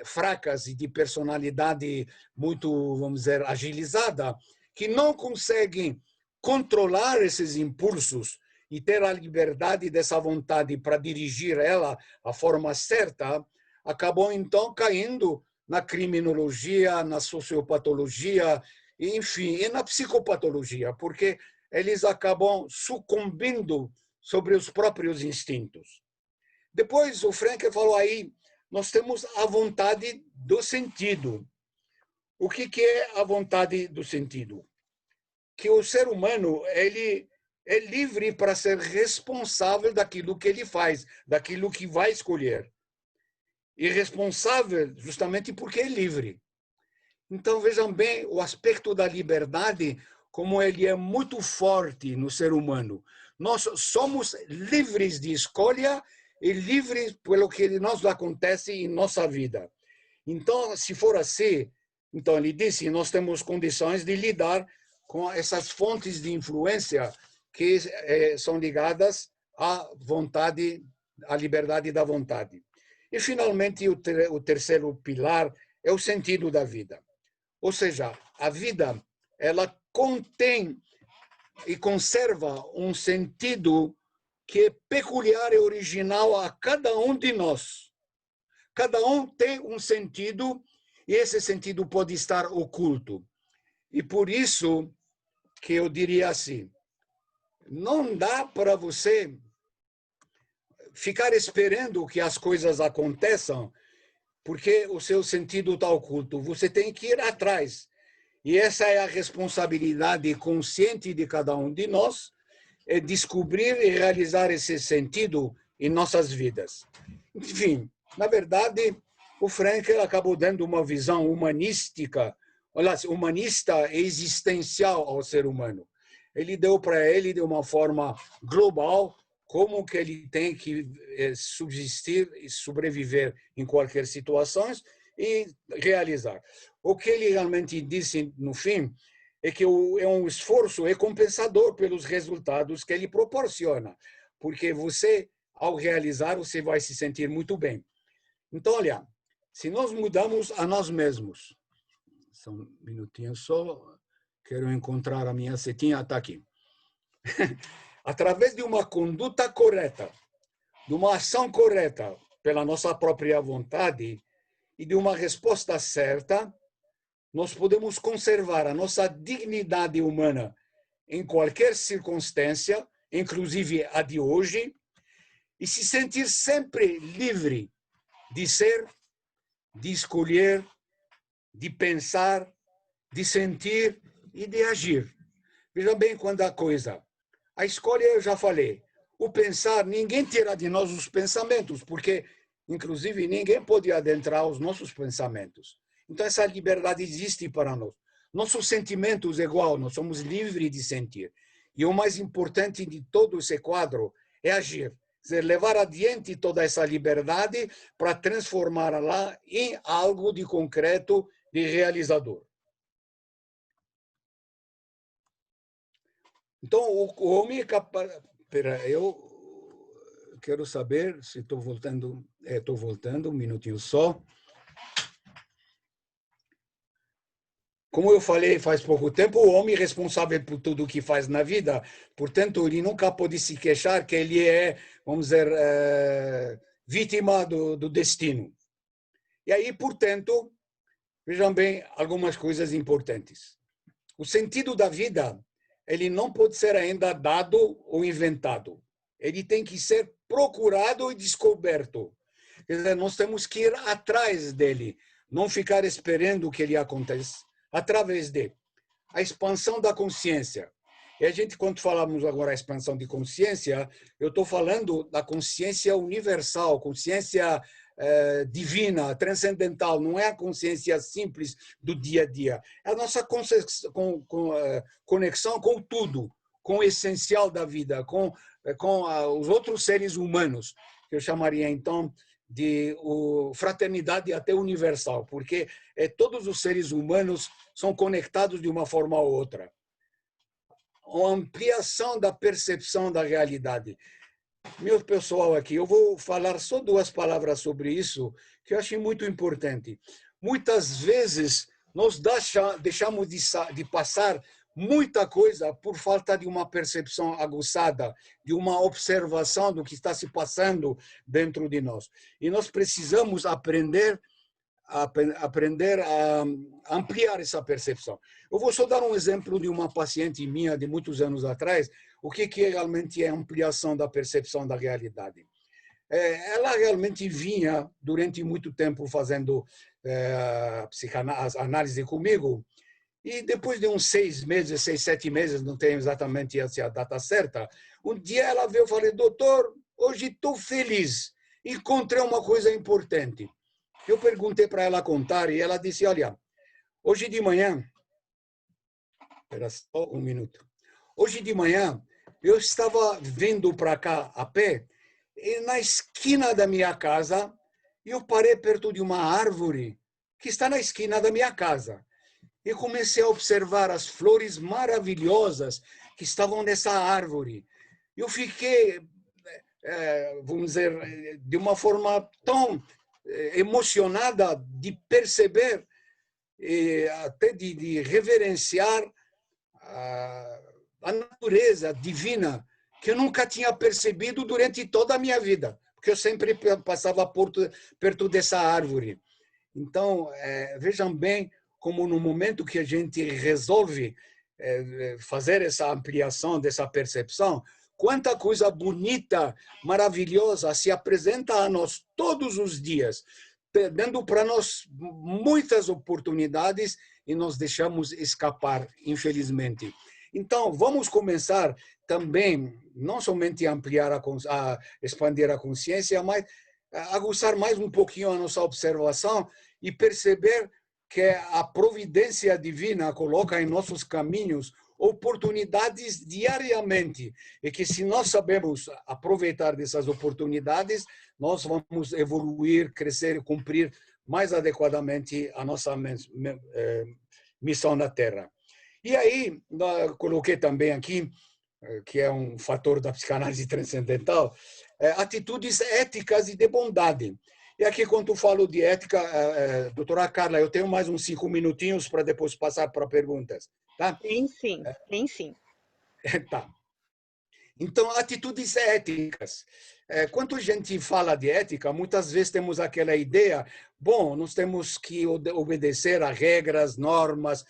C: fracas e de personalidade muito, vamos dizer, agilizada, que não conseguem controlar esses impulsos e ter a liberdade dessa vontade para dirigir ela à forma certa, acabam então caindo na criminologia, na sociopatologia, enfim, e na psicopatologia, porque eles acabam sucumbindo sobre os próprios instintos. Depois, o Frankel falou aí, nós temos a vontade do sentido. O que é a vontade do sentido? Que o ser humano ele é livre para ser responsável daquilo que ele faz, daquilo que vai escolher. E responsável justamente porque é livre. Então, vejam bem o aspecto da liberdade, como ele é muito forte no ser humano. Nós somos livres de escolha e livres pelo que nos acontece em nossa vida. Então, se for assim, então ele disse, nós temos condições de lidar com essas fontes de influência que são ligadas à vontade, à liberdade da vontade. E, finalmente, o terceiro pilar é o sentido da vida. Ou seja, a vida ela contém e conserva um sentido que é peculiar e original a cada um de nós. Cada um tem um sentido e esse sentido pode estar oculto. E por isso que eu diria assim, não dá para você ficar esperando que as coisas aconteçam porque o seu sentido está oculto. Você tem que ir atrás. E essa é a responsabilidade consciente de cada um de nós, é descobrir e realizar esse sentido em nossas vidas. Enfim, na verdade, o Frankl acabou dando uma visão humanística, humanista e existencial ao ser humano. Ele deu para ele, de uma forma global, como que ele tem que subsistir e sobreviver em qualquer situação e realizar. O que ele realmente disse no fim é que é um esforço recompensador pelos resultados que ele proporciona, porque você, ao realizar, você vai se sentir muito bem. Então, olha, se nós mudamos a nós mesmos, só um minutinho só, quero encontrar a minha setinha, está aqui. Através de uma conduta correta, de uma ação correta pela nossa própria vontade e de uma resposta certa, nós podemos conservar a nossa dignidade humana em qualquer circunstância, inclusive a de hoje, e se sentir sempre livre de ser, de escolher, de pensar, de sentir e de agir. Veja bem quando a coisa. A escolha, eu já falei. O pensar, ninguém tira de nós os pensamentos, porque, inclusive, ninguém pode adentrar os nossos pensamentos. Então, essa liberdade existe para nós. Nossos sentimentos, igual, nós somos livres de sentir. E o mais importante de todo esse quadro é agir. Quer dizer, levar adiante toda essa liberdade para transformá-la em algo de concreto, de realizador. Então, o homem é capaz... Espera, eu quero saber se estou voltando. Estou voltando, um minutinho só. Como eu falei faz pouco tempo, o homem é responsável por tudo o que faz na vida, portanto, ele nunca pode se queixar que ele é, vamos dizer, vítima do destino. E aí, portanto, vejam bem algumas coisas importantes. O sentido da vida, ele não pode ser ainda dado ou inventado. Ele tem que ser procurado e descoberto. Quer dizer, nós temos que ir atrás dele, não ficar esperando que ele aconteça. Através de a expansão da consciência. E a gente, quando falamos agora a expansão de consciência, eu estou falando da consciência universal, consciência divina, transcendental, não é a consciência simples do dia a dia. É a nossa conexão com tudo, com o essencial da vida, com os outros seres humanos, que eu chamaria, então, de fraternidade até universal, porque todos os seres humanos são conectados de uma forma ou outra. Uma ampliação da percepção da realidade. Meu pessoal aqui, eu vou falar só 2 palavras sobre isso, que eu acho muito importante. Muitas vezes, nós deixamos de passar muita coisa por falta de uma percepção aguçada, de uma observação do que está se passando dentro de nós. E nós precisamos aprender a ampliar essa percepção. Eu vou só dar um exemplo de uma paciente minha de muitos anos atrás, o que realmente é ampliação da percepção da realidade. Ela realmente vinha, durante muito tempo, fazendo psicanálise comigo, e depois de uns 6 meses, 6, 7 meses, não tenho exatamente a data certa, um dia ela veio e falou: doutor, hoje estou feliz, encontrei uma coisa importante. Eu perguntei para ela contar e ela disse: olha, hoje de manhã, espera só um minuto, hoje de manhã eu estava vindo para cá a pé e na esquina da minha casa eu parei perto de uma árvore que está na esquina da minha casa. E comecei a observar as flores maravilhosas que estavam nessa árvore. Eu fiquei, vamos dizer, de uma forma tão emocionada de perceber e até de reverenciar a natureza divina que eu nunca tinha percebido durante toda a minha vida, porque eu sempre passava perto dessa árvore. Então, vejam bem como no momento que a gente resolve fazer essa ampliação dessa percepção, quanta coisa bonita, maravilhosa se apresenta a nós todos os dias, dando para nós muitas oportunidades e nós deixamos escapar, infelizmente. Então, vamos começar também, não somente a ampliar, a expandir a consciência, mas aguçar mais um pouquinho a nossa observação e perceber que a providência divina coloca em nossos caminhos oportunidades diariamente e que se nós sabemos aproveitar dessas oportunidades, nós vamos evoluir, crescer e cumprir mais adequadamente a nossa missão na Terra. E aí, coloquei também aqui, que é um fator da psicanálise transcendental, atitudes éticas e de bondade. E aqui, quando falo de ética, doutora Carla, eu tenho mais uns 5 minutinhos para depois passar para perguntas. Tá?
A: Tem sim, tem sim.
C: Tá. Então, atitudes éticas. Quando a gente fala de ética, muitas vezes temos aquela ideia, bom, nós temos que obedecer a regras, normas,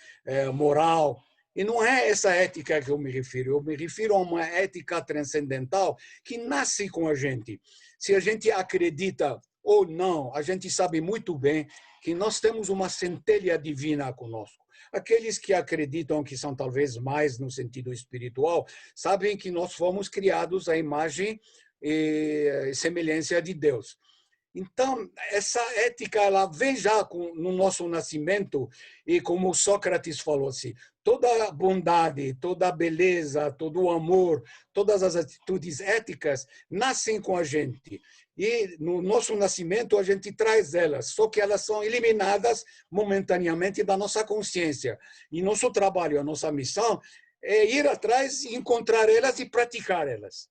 C: moral. E não é essa ética que eu me refiro. Eu me refiro a uma ética transcendental que nasce com a gente. Se a gente acredita ou não, a gente sabe muito bem que nós temos uma centelha divina conosco. Aqueles que acreditam que são talvez mais no sentido espiritual, sabem que nós fomos criados à imagem e semelhança de Deus. Então, essa ética ela vem já no nosso nascimento e como Sócrates falou assim, toda a bondade, toda a beleza, todo o amor, todas as atitudes éticas nascem com a gente. E no nosso nascimento a gente traz elas, só que elas são eliminadas momentaneamente da nossa consciência. E nosso trabalho, a nossa missão é ir atrás, encontrar elas e praticar elas.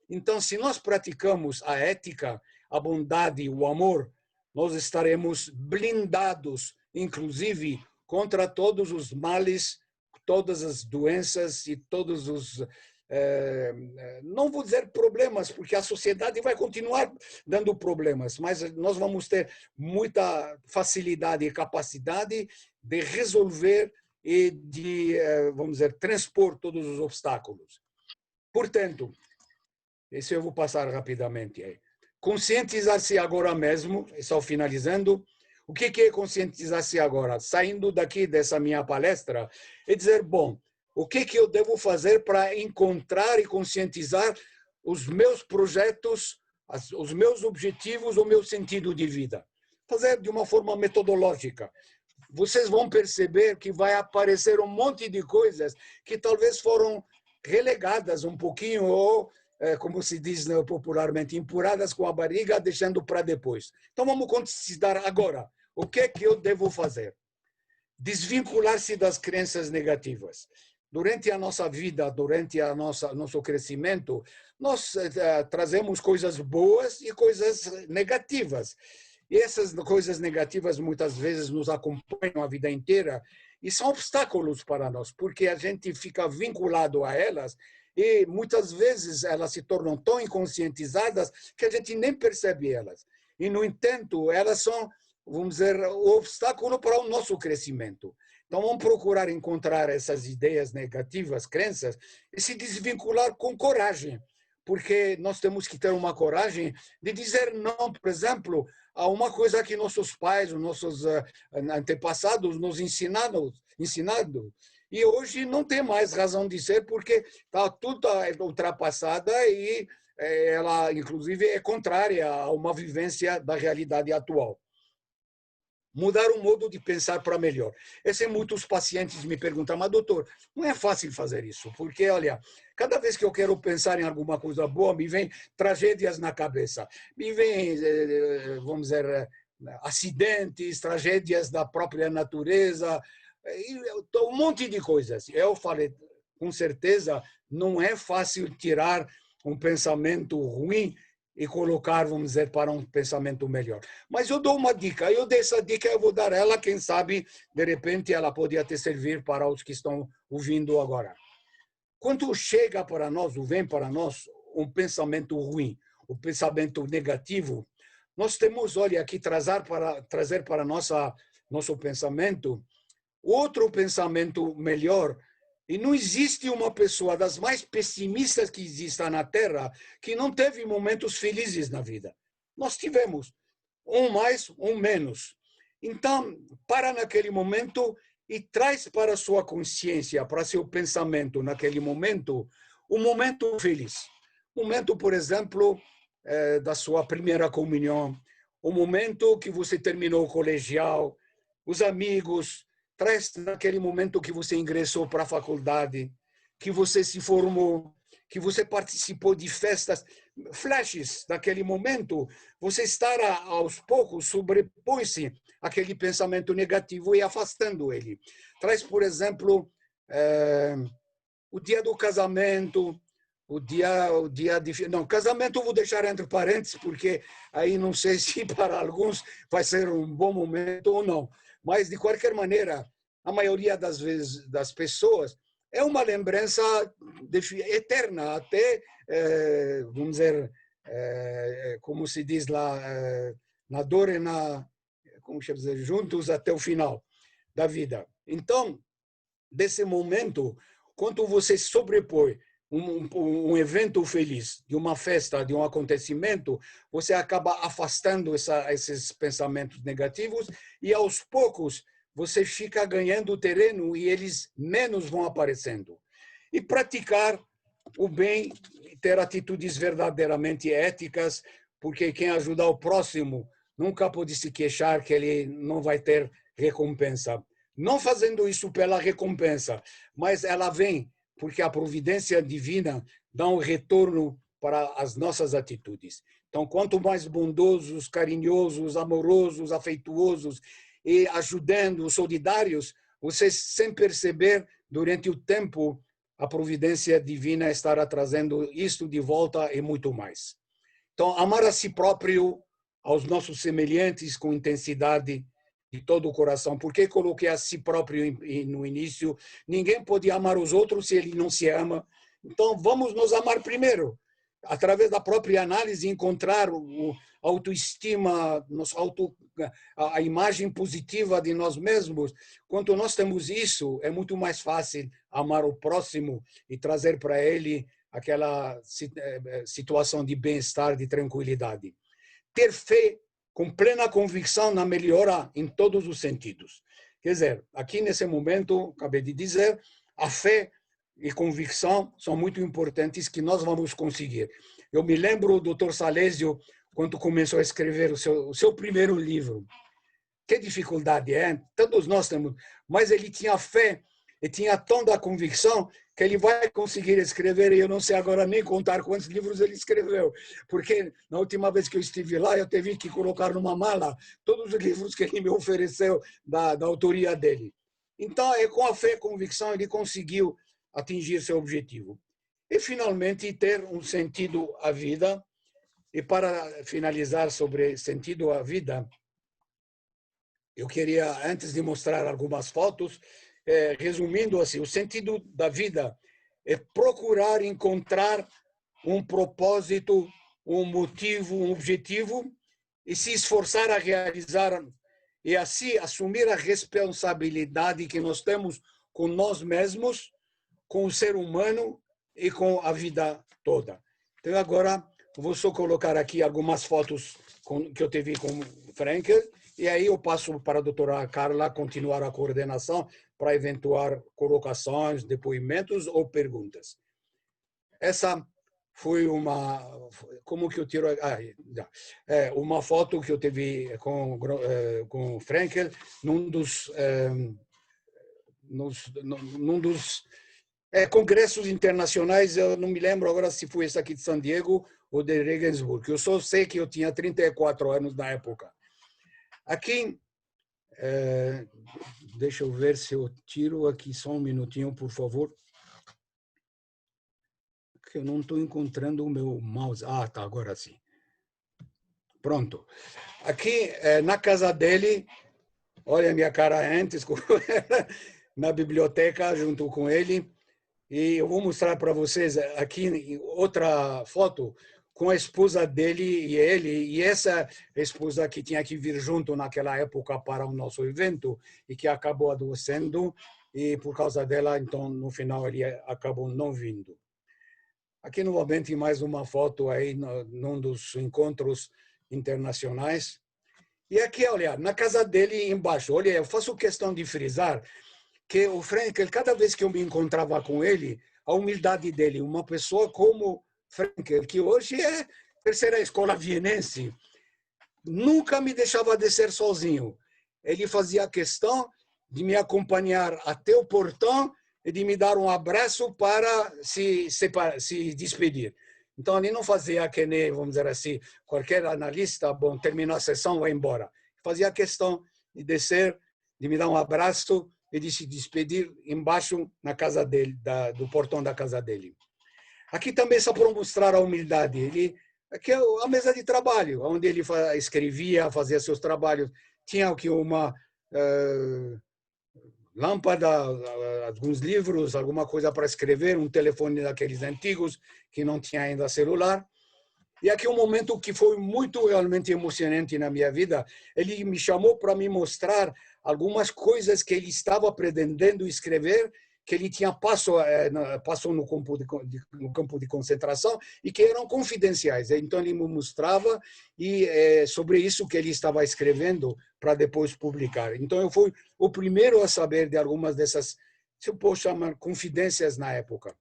C: Então, se nós praticamos a ética, a bondade, o amor, nós estaremos blindados, inclusive, contra todos os males, todas as doenças e todos os, não vou dizer problemas, porque a sociedade vai continuar dando problemas, mas nós vamos ter muita facilidade e capacidade de resolver e de, vamos dizer, transpor todos os obstáculos. Portanto, esse eu vou passar rapidamente aí. Conscientizar-se agora mesmo, só finalizando, o que é conscientizar-se agora? Saindo daqui dessa minha palestra, é dizer, bom, o que eu devo fazer para encontrar e conscientizar os meus projetos, os meus objetivos, o meu sentido de vida? Fazer de uma forma metodológica. Vocês vão perceber que vai aparecer um monte de coisas que talvez foram relegadas um pouquinho ou como se diz popularmente, empurradas com a barriga, deixando para depois. Então, vamos considerar agora. O que é que eu devo fazer? Desvincular-se das crenças negativas. Durante a nossa vida, durante a nosso crescimento, nós trazemos coisas boas e coisas negativas. E essas coisas negativas, muitas vezes, nos acompanham a vida inteira e são obstáculos para nós, porque a gente fica vinculado a elas e muitas vezes elas se tornam tão inconscientizadas que a gente nem percebe elas. E, no entanto, elas são, vamos dizer, o obstáculo para o nosso crescimento. Então, vamos procurar encontrar essas ideias negativas, crenças, e se desvincular com coragem, porque nós temos que ter uma coragem de dizer não, por exemplo, a uma coisa que nossos pais, os nossos antepassados nos ensinaram, e hoje não tem mais razão de ser, porque está tudo ultrapassada e ela, inclusive, é contrária a uma vivência da realidade atual. Mudar o modo de pensar para melhor. Muitos pacientes me perguntam, mas doutor, não é fácil fazer isso, porque, olha, cada vez que eu quero pensar em alguma coisa boa, me vem tragédias na cabeça, me vem, vamos dizer, acidentes, tragédias da própria natureza, um monte de coisas. Eu falei, com certeza, não é fácil tirar um pensamento ruim e colocar, vamos dizer, para um pensamento melhor. Mas eu dou uma dica, eu dei essa dica, eu vou dar ela, quem sabe, de repente, ela pode até servir para os que estão ouvindo agora. Quando chega para nós, ou vem para nós, um pensamento ruim, um pensamento negativo, nós temos, olha, aqui trazer para nosso pensamento outro pensamento melhor. E não existe uma pessoa das mais pessimistas que exista na Terra que não teve momentos felizes na vida. Nós tivemos, um mais, um menos. Então, para naquele momento e traz para sua consciência, para seu pensamento naquele momento, um momento feliz. Um momento, por exemplo, da sua primeira comunhão, o momento que você terminou o colegial, os amigos, traz naquele momento que você ingressou para a faculdade, que você se formou, que você participou de festas, flashes daquele momento, você estar aos poucos sobrepõe-se aquele pensamento negativo e afastando ele. Traz, por exemplo, o dia do casamento, o dia de... Não, casamento eu vou deixar entre parênteses, porque aí não sei se para alguns vai ser um bom momento ou não. Mas, de qualquer maneira, a maioria das vezes das pessoas é uma lembrança eterna, até, vamos dizer, como se diz lá, na dor e na... Como se diz? Juntos até o final da vida. Então, desse momento, quando você sobrepõe um evento feliz, de uma festa, de um acontecimento, você acaba afastando esses pensamentos negativos e, aos poucos, você fica ganhando terreno e eles menos vão aparecendo. E praticar o bem, ter atitudes verdadeiramente éticas, porque quem ajudar o próximo nunca pode se queixar que ele não vai ter recompensa. Não fazendo isso pela recompensa, mas ela vem porque a providência divina dá um retorno para as nossas atitudes. Então, quanto mais bondosos, carinhosos, amorosos, afetuosos e ajudando, solidários, vocês, sem perceber, durante o tempo, a providência divina estará trazendo isto de volta e muito mais. Então, amar a si próprio, aos nossos semelhantes com intensidade de todo o coração. Por que coloquei a si próprio no início? Ninguém pode amar os outros se ele não se ama. Então, vamos nos amar primeiro, através da própria análise, encontrar a autoestima, a imagem positiva de nós mesmos. Quando nós temos isso, é muito mais fácil amar o próximo e trazer para ele aquela situação de bem-estar, de tranquilidade. Ter fé com plena convicção na melhora em todos os sentidos. Quer dizer, aqui nesse momento, acabei de dizer, a fé e convicção são muito importantes que nós vamos conseguir. Eu me lembro do Dr. Salésio, quando começou a escrever o seu primeiro livro. Que dificuldade, é? Todos nós temos. Mas ele tinha fé e tinha tão da convicção que ele vai conseguir escrever, e eu não sei agora nem contar quantos livros ele escreveu, porque na última vez que eu estive lá, eu tive que colocar numa mala todos os livros que ele me ofereceu da autoria dele. Então, com a fé e convicção, ele conseguiu atingir seu objetivo. E, finalmente, ter um sentido à vida. E, para finalizar sobre sentido à vida, eu queria, antes de mostrar algumas fotos, resumindo assim, o sentido da vida é procurar encontrar um propósito, um motivo, um objetivo e se esforçar a realizar e assim assumir a responsabilidade que nós temos com nós mesmos, com o ser humano e com a vida toda. Então, agora, vou só colocar aqui algumas fotos que eu tive com o Frankel, e aí eu passo para a doutora Carla continuar a coordenação para eventuais colocações, depoimentos ou perguntas. Essa foi como que eu tiro... uma foto que eu tive com o Frankel num dos congressos internacionais. Eu não me lembro agora se foi esse aqui de San Diego ou de Regensburg. Eu só sei que eu tinha 34 anos na época. Aqui, deixa eu ver se eu tiro aqui só um minutinho, por favor. Que eu não estou encontrando o meu mouse. Ah, tá, agora sim. Pronto. Aqui, na casa dele, olha a minha cara antes, na biblioteca, junto com ele. E eu vou mostrar para vocês aqui outra foto com a esposa dele e ele, e essa esposa que tinha que vir junto naquela época para o nosso evento e que acabou adoecendo, e por causa dela, então, no final, ele acabou não vindo. Aqui, novamente, mais uma foto aí num dos encontros internacionais. E aqui, olha, na casa dele embaixo, olha, eu faço questão de frisar que o Frankel, cada vez que eu me encontrava com ele, a humildade dele, uma pessoa como Frankel, que hoje terceira escola vienense, nunca me deixava descer sozinho. Ele fazia questão de me acompanhar até o portão e de me dar um abraço para se despedir. Então, ele não fazia que nem, vamos dizer assim, qualquer analista, bom, terminou a sessão, vai embora. Fazia questão de descer, de me dar um abraço e de se despedir embaixo na casa dele, do portão da casa dele. Aqui também só para mostrar a humildade. Aqui é a mesa de trabalho, onde ele escrevia, fazia seus trabalhos. Tinha aqui uma lâmpada, alguns livros, alguma coisa para escrever, um telefone daqueles antigos que não tinha ainda celular. E aqui um momento que foi muito realmente emocionante na minha vida. Ele me chamou para me mostrar algumas coisas que ele estava pretendendo escrever, que ele tinha passou no campo de concentração e que eram confidenciais. Então ele me mostrava e sobre isso que ele estava escrevendo para depois publicar. Então eu fui o primeiro a saber de algumas dessas, se eu posso chamar, confidências na época.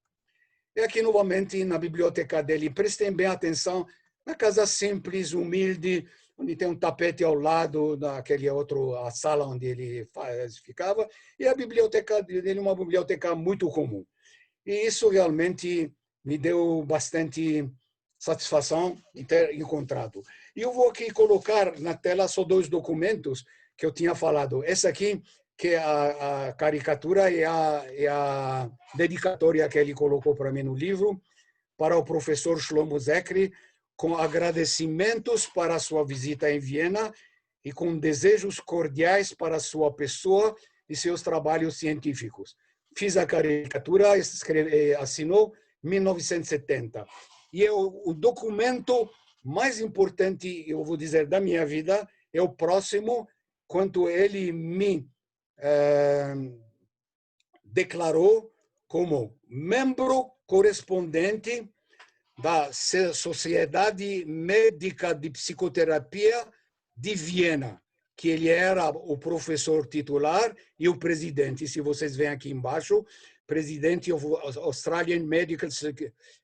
C: E aqui, novamente, na biblioteca dele, prestem bem atenção, na casa simples, humilde, onde tem um tapete ao lado daquele outro, a sala onde ele ficava, e a biblioteca dele é uma biblioteca muito comum. E isso realmente me deu bastante satisfação de ter encontrado. E eu vou aqui colocar na tela só 2 documentos que eu tinha falado. Esse aqui, que é a caricatura e a dedicatória que ele colocou para mim no livro, para o professor Shlomo Zekri, com agradecimentos para a sua visita em Viena e com desejos cordiais para a sua pessoa e seus trabalhos científicos. Fiz a caricatura, assinou 1970. E é o documento mais importante, eu vou dizer, da minha vida, é o próximo, quando ele me declarou como membro correspondente da Sociedade Médica de Psicoterapia de Viena, que ele era o professor titular e o presidente. Se vocês veem aqui embaixo, presidente of Australian Medical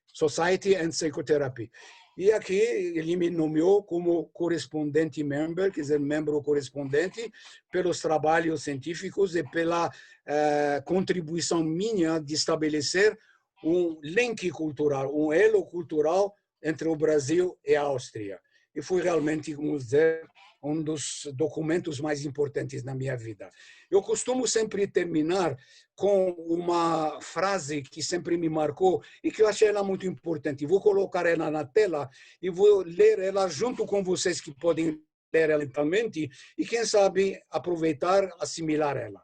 C: Society and Psychotherapy. E aqui ele me nomeou como correspondente member, quer dizer, membro correspondente, pelos trabalhos científicos e pela contribuição minha de estabelecer um link cultural, um elo cultural entre o Brasil e a Áustria. E foi realmente, vamos dizer, um dos documentos mais importantes na minha vida. Eu costumo sempre terminar com uma frase que sempre me marcou e que eu achei ela muito importante. Vou colocar ela na tela e vou ler ela junto com vocês que podem ler ela lentamente e, quem sabe, aproveitar, assimilar ela.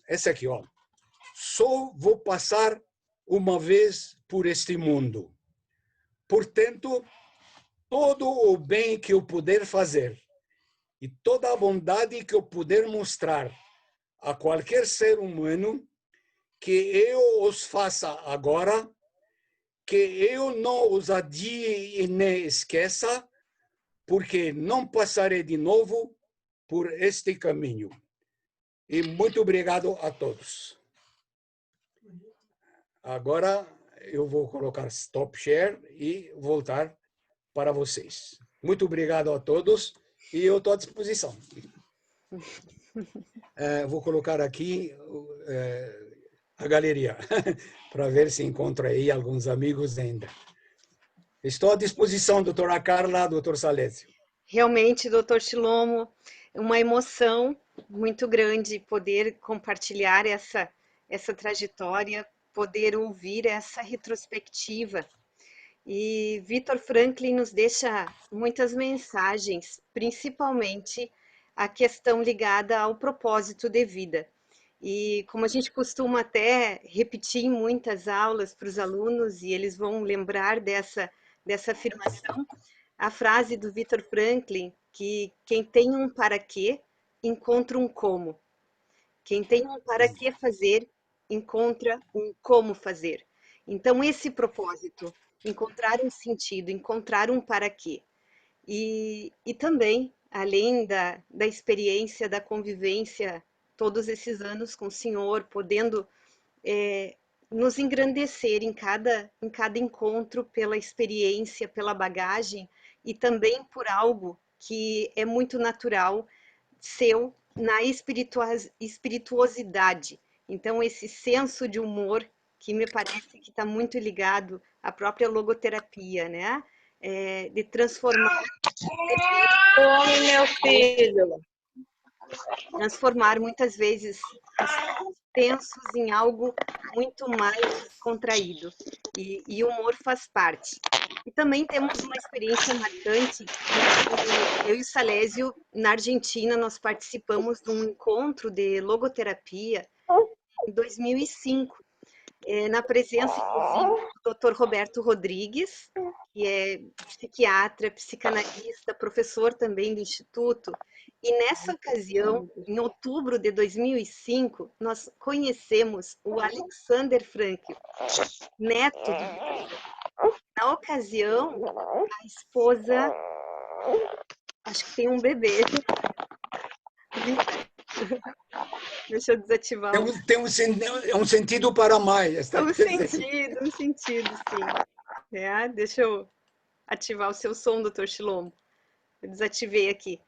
C: Essa aqui, ó. Só vou passar uma vez por este mundo. Portanto, todo o bem que eu puder fazer e toda a bondade que eu puder mostrar a qualquer ser humano, que eu os faça agora, que eu não os adie e nem esqueça, porque não passarei de novo por este caminho. E muito obrigado a todos. Agora eu vou colocar stop share e voltar para vocês. Muito obrigado a todos e eu estou à disposição. Vou colocar aqui a galeria para ver se encontro aí alguns amigos ainda. Estou à disposição, doutora Carla, doutor Salésio.
A: Realmente, doutor Shlomo, uma emoção muito grande poder compartilhar essa trajetória, poder ouvir essa retrospectiva. E Viktor Frankl nos deixa muitas mensagens, principalmente a questão ligada ao propósito de vida. E como a gente costuma até repetir em muitas aulas para os alunos, e eles vão lembrar dessa afirmação, a frase do Viktor Frankl, que quem tem um para quê, encontra um como. Quem tem um para que fazer, encontra um como fazer. Então, esse propósito, encontrar um sentido, encontrar um para quê. E também, além da experiência, da convivência, todos esses anos com o senhor, podendo nos engrandecer em cada encontro pela experiência, pela bagagem e também por algo que é muito natural seu na espirituosidade. Então, esse senso de humor que me parece que está muito ligado à própria logoterapia, né? De transformar
E: Come, meu filho.
A: transformar muitas vezes assuntos tensos em algo muito mais contraído. E o humor faz parte. E também temos uma experiência marcante em que eu e o Salésio, na Argentina, nós participamos de um encontro de logoterapia em 2005, na presença, inclusive, do Dr. Roberto Rodrigues, que é psiquiatra, psicanalista, professor também do Instituto. E nessa ocasião, em outubro de 2005, nós conhecemos o Alexander Frankl, neto do Victor Frankl. Na ocasião, a esposa, acho que tem um bebê. Deixa eu desativar
C: É um sentido para mais, está dizendo.
A: um sentido, sim. Deixa eu ativar o seu som, doutor Chilomo. Eu desativei aqui.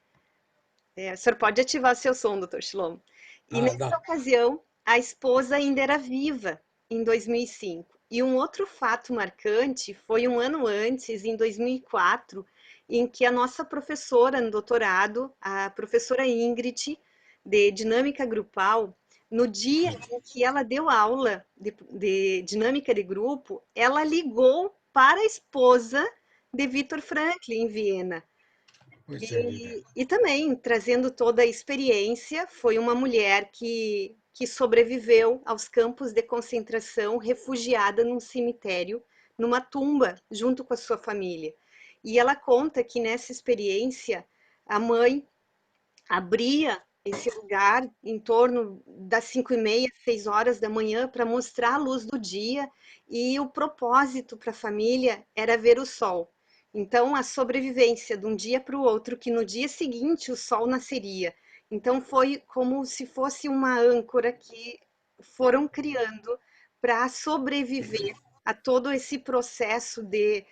A: O senhor pode ativar o seu som, doutor Chilomo. E nessa ocasião, a esposa ainda era viva, em 2005. E um outro fato marcante foi um ano antes, em 2004, em que a nossa professora no doutorado, a professora Ingrid, de dinâmica grupal, no dia em que ela deu aula de dinâmica de grupo, ela ligou para a esposa de Viktor Frankl, em Viena. E também, trazendo toda a experiência, foi uma mulher que sobreviveu aos campos de concentração, refugiada num cemitério, numa tumba, junto com a sua família. E ela conta que nessa experiência, a mãe abria esse lugar em torno das 5h30, 6 horas da manhã, para mostrar a luz do dia, e o propósito para a família era ver o sol. Então, a sobrevivência de um dia para o outro, que no dia seguinte o sol nasceria. Então, foi como se fosse uma âncora que foram criando para sobreviver a todo esse processo de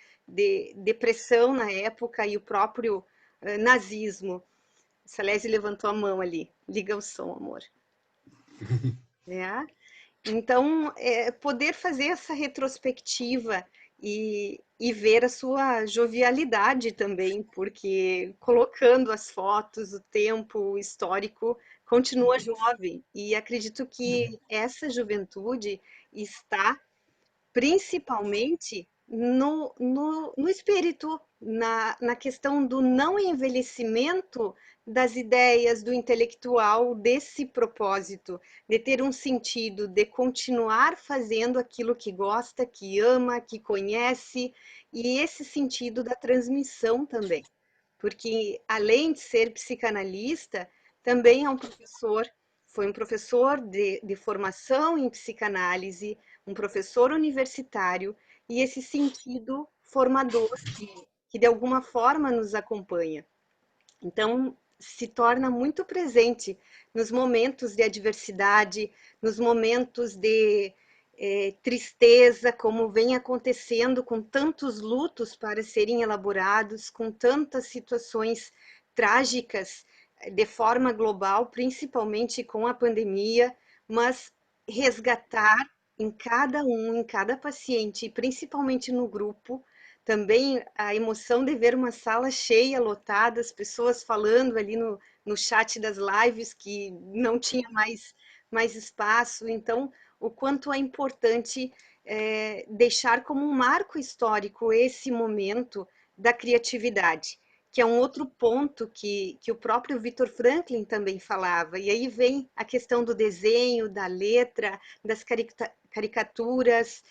A: depressão na época e o próprio nazismo. Salésio levantou a mão ali. Liga o som, amor. Então, poder fazer essa retrospectiva e ver a sua jovialidade também, porque colocando as fotos, o tempo histórico, continua jovem. E acredito que essa juventude está principalmente no espírito, na questão do não envelhecimento das ideias do intelectual, desse propósito, de ter um sentido, de continuar fazendo aquilo que gosta, que ama, que conhece, e esse sentido da transmissão também. Porque, além de ser psicanalista, também é um professor, foi um professor de formação em psicanálise, um professor universitário, e esse sentido formador que de alguma forma nos acompanha. Então, se torna muito presente nos momentos de adversidade, nos momentos de tristeza, como vem acontecendo com tantos lutos para serem elaborados, com tantas situações trágicas de forma global, principalmente com a pandemia, mas resgatar em cada um, em cada paciente, principalmente no grupo, também a emoção de ver uma sala cheia, lotada, as pessoas falando ali no chat das lives que não tinha mais espaço. Então, o quanto é importante deixar como um marco histórico esse momento da criatividade, que é um outro ponto que o próprio Viktor Frankl também falava. E aí vem a questão do desenho, da letra, das caricaturas,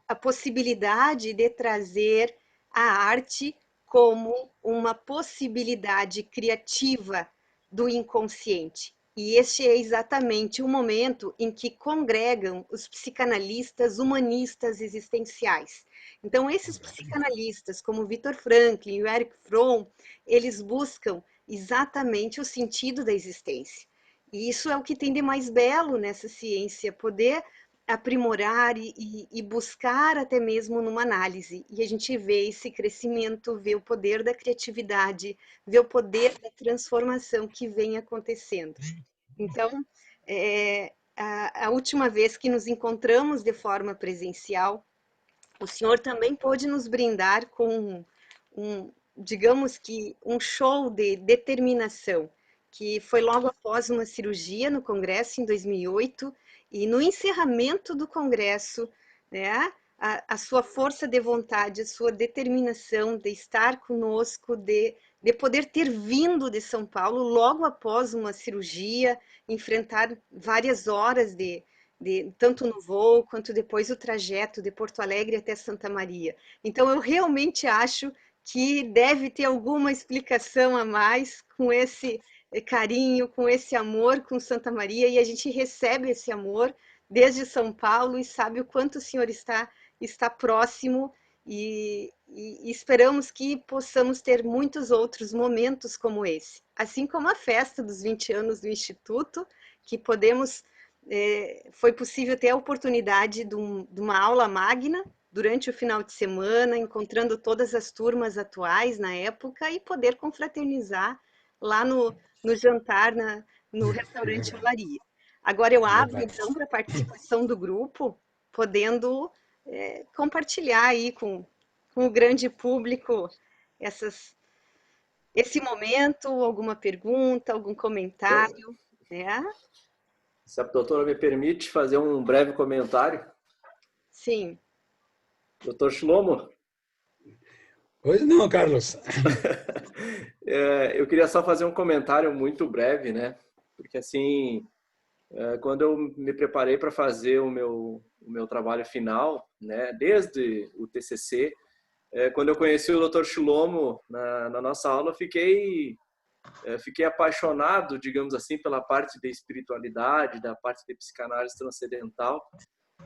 A: a possibilidade de trazer a arte como uma possibilidade criativa do inconsciente. E este é exatamente o momento em que congregam os psicanalistas humanistas existenciais. Então, esses psicanalistas, como Viktor Frankl e o Erich Fromm, eles buscam exatamente o sentido da existência. E isso é o que tem de mais belo nessa ciência, poder aprimorar e buscar até mesmo numa análise. E a gente vê esse crescimento, vê o poder da criatividade, vê o poder da transformação que vem acontecendo. Então, a última vez que nos encontramos de forma presencial, o senhor também pôde nos brindar com digamos que um show de determinação, que foi logo após uma cirurgia no Congresso em 2008, e no encerramento do Congresso, né, a sua força de vontade, a sua determinação de estar conosco, de poder ter vindo de São Paulo logo após uma cirurgia, enfrentar várias horas tanto no voo quanto depois o trajeto de Porto Alegre até Santa Maria. Então, eu realmente acho que deve ter alguma explicação a mais com esse carinho, com esse amor com Santa Maria, e a gente recebe esse amor desde São Paulo e sabe o quanto o senhor está próximo e esperamos que possamos ter muitos outros momentos como esse. Assim como a festa dos 20 anos do Instituto, que foi possível ter a oportunidade de uma aula magna durante o final de semana, encontrando todas as turmas atuais na época e poder confraternizar lá no jantar, no restaurante Olaria. Agora eu abro, então, para a participação do grupo, podendo compartilhar aí com o grande público esse momento, alguma pergunta, algum comentário, né?
F: Se a doutora me permite fazer um breve comentário.
A: Sim.
F: Doutor Shlomo?
C: Pois não, Carlos.
F: Eu queria só fazer um comentário muito breve, né? Porque assim, quando eu me preparei para fazer o meu trabalho final, né? Desde o TCC, quando eu conheci o Dr. Shlomo na nossa aula, eu fiquei apaixonado, digamos assim, pela parte de espiritualidade, da parte de psicanálise transcendental.